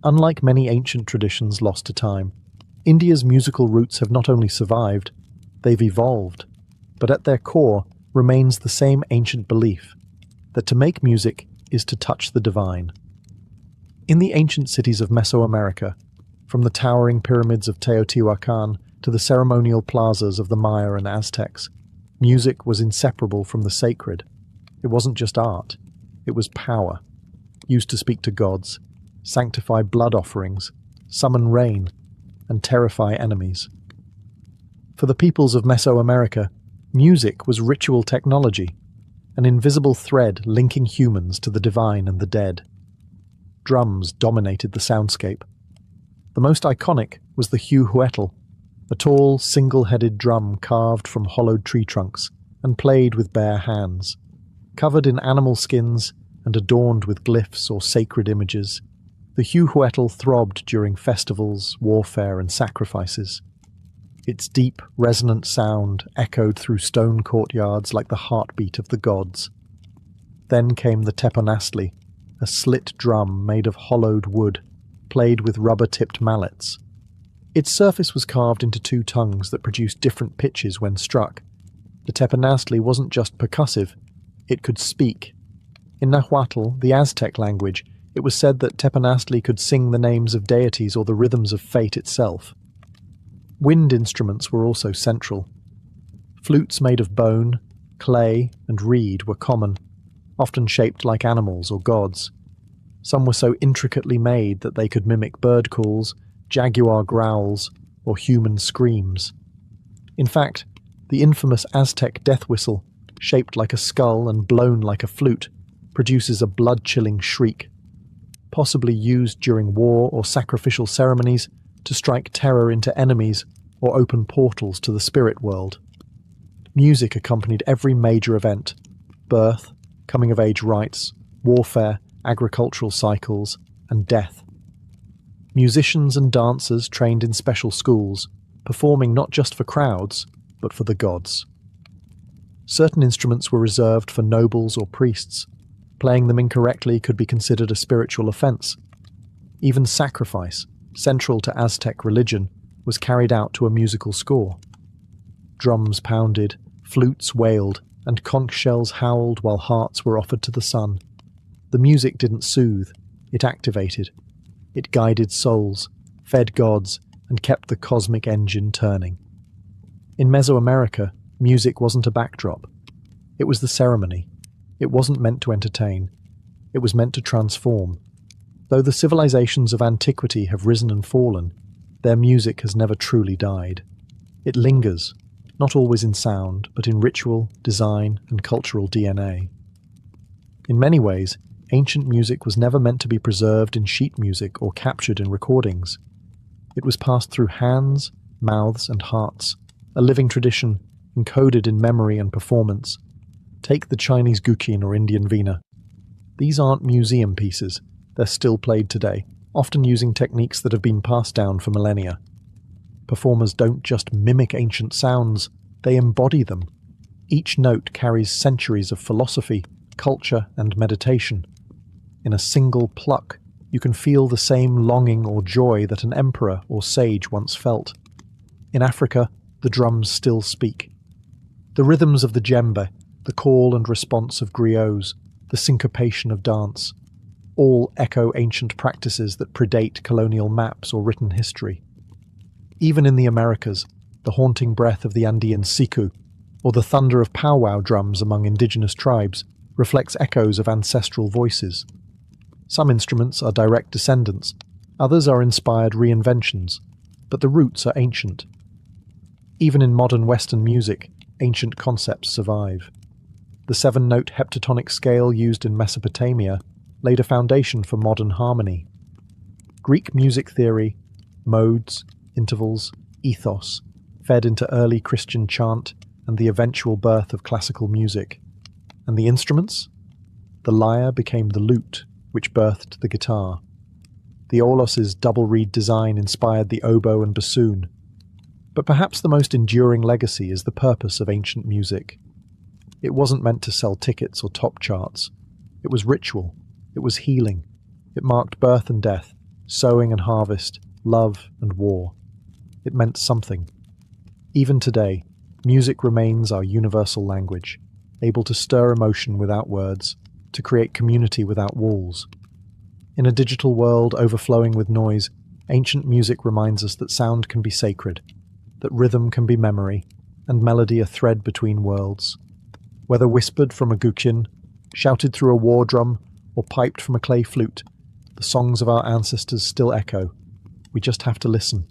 Unlike many ancient traditions lost to time, India's musical roots have not only survived, they've evolved, but at their core remains the same ancient belief that to make music is to touch the divine. In the ancient cities of Mesoamerica, from the towering pyramids of Teotihuacan to the ceremonial plazas of the Maya and Aztecs, music was inseparable from the sacred. It wasn't just art, it was power, used to speak to gods, sanctify blood offerings, summon rain, and terrify enemies. For the peoples of Mesoamerica, music was ritual technology, an invisible thread linking humans to the divine and the dead. Drums dominated the soundscape. The most iconic was the huehuetl, a tall, single-headed drum carved from hollowed tree trunks and played with bare hands. Covered in animal skins and adorned with glyphs or sacred images, the huehuetl throbbed during festivals, warfare, and sacrifices. Its deep, resonant sound echoed through stone courtyards like the heartbeat of the gods. Then came the teponastli, a slit drum made of hollowed wood, played with rubber-tipped mallets. Its surface was carved into two tongues that produced different pitches when struck. The teponastli wasn't just percussive, it could speak. In Nahuatl, the Aztec language, it was said that teponastli could sing the names of deities or the rhythms of fate itself. Wind instruments were also central. Flutes made of bone, clay, and reed were common, often shaped like animals or gods. Some were so intricately made that they could mimic bird calls, jaguar growls, or human screams. In fact, the infamous Aztec death whistle, shaped like a skull and blown like a flute, produces a blood-chilling shriek, possibly used during war or sacrificial ceremonies to strike terror into enemies or open portals to the spirit world. Music accompanied every major event: birth, coming-of-age rites, warfare, agricultural cycles, and death. Musicians and dancers trained in special schools, performing not just for crowds, but for the gods. Certain instruments were reserved for nobles or priests. Playing them incorrectly could be considered a spiritual offense. Even sacrifice, central to Aztec religion, was carried out to a musical score. Drums pounded, flutes wailed, and conch shells howled while hearts were offered to the sun. The music didn't soothe, it activated. It guided souls, fed gods, and kept the cosmic engine turning. In Mesoamerica, music wasn't a backdrop. It was the ceremony. It wasn't meant to entertain. It was meant to transform. Though the civilizations of antiquity have risen and fallen, their music has never truly died. It lingers, not always in sound, but in ritual, design, and cultural DNA. In many ways, ancient music was never meant to be preserved in sheet music or captured in recordings. It was passed through hands, mouths, and hearts, a living tradition encoded in memory and performance. Take the Chinese guqin or Indian veena. These aren't museum pieces. They're still played today, often using techniques that have been passed down for millennia. Performers don't just mimic ancient sounds, they embody them. Each note carries centuries of philosophy, culture, and meditation. In a single pluck, you can feel the same longing or joy that an emperor or sage once felt. In Africa, the drums still speak. The rhythms of the djembe, the call and response of griots, the syncopation of dance, all echo ancient practices that predate colonial maps or written history. Even in the Americas, the haunting breath of the Andean siku, or the thunder of powwow drums among indigenous tribes, reflects echoes of ancestral voices. Some instruments are direct descendants, others are inspired reinventions, but the roots are ancient. Even in modern Western music, ancient concepts survive. The 7-note heptatonic scale used in Mesopotamia laid a foundation for modern harmony. Greek music theory, modes, intervals, ethos, fed into early Christian chant and the eventual birth of classical music. And the instruments? The lyre became the lute, which birthed the guitar. The aulos' double reed design inspired the oboe and bassoon. But perhaps the most enduring legacy is the purpose of ancient music. It wasn't meant to sell tickets or top charts. It was ritual. It was healing. It marked birth and death, sowing and harvest, love and war. It meant something. Even today, music remains our universal language, able to stir emotion without words, to create community without walls. In a digital world overflowing with noise, ancient music reminds us that sound can be sacred, that rhythm can be memory, and melody a thread between worlds. Whether whispered from a guqin, shouted through a war drum, or piped from a clay flute, the songs of our ancestors still echo. We just have to listen.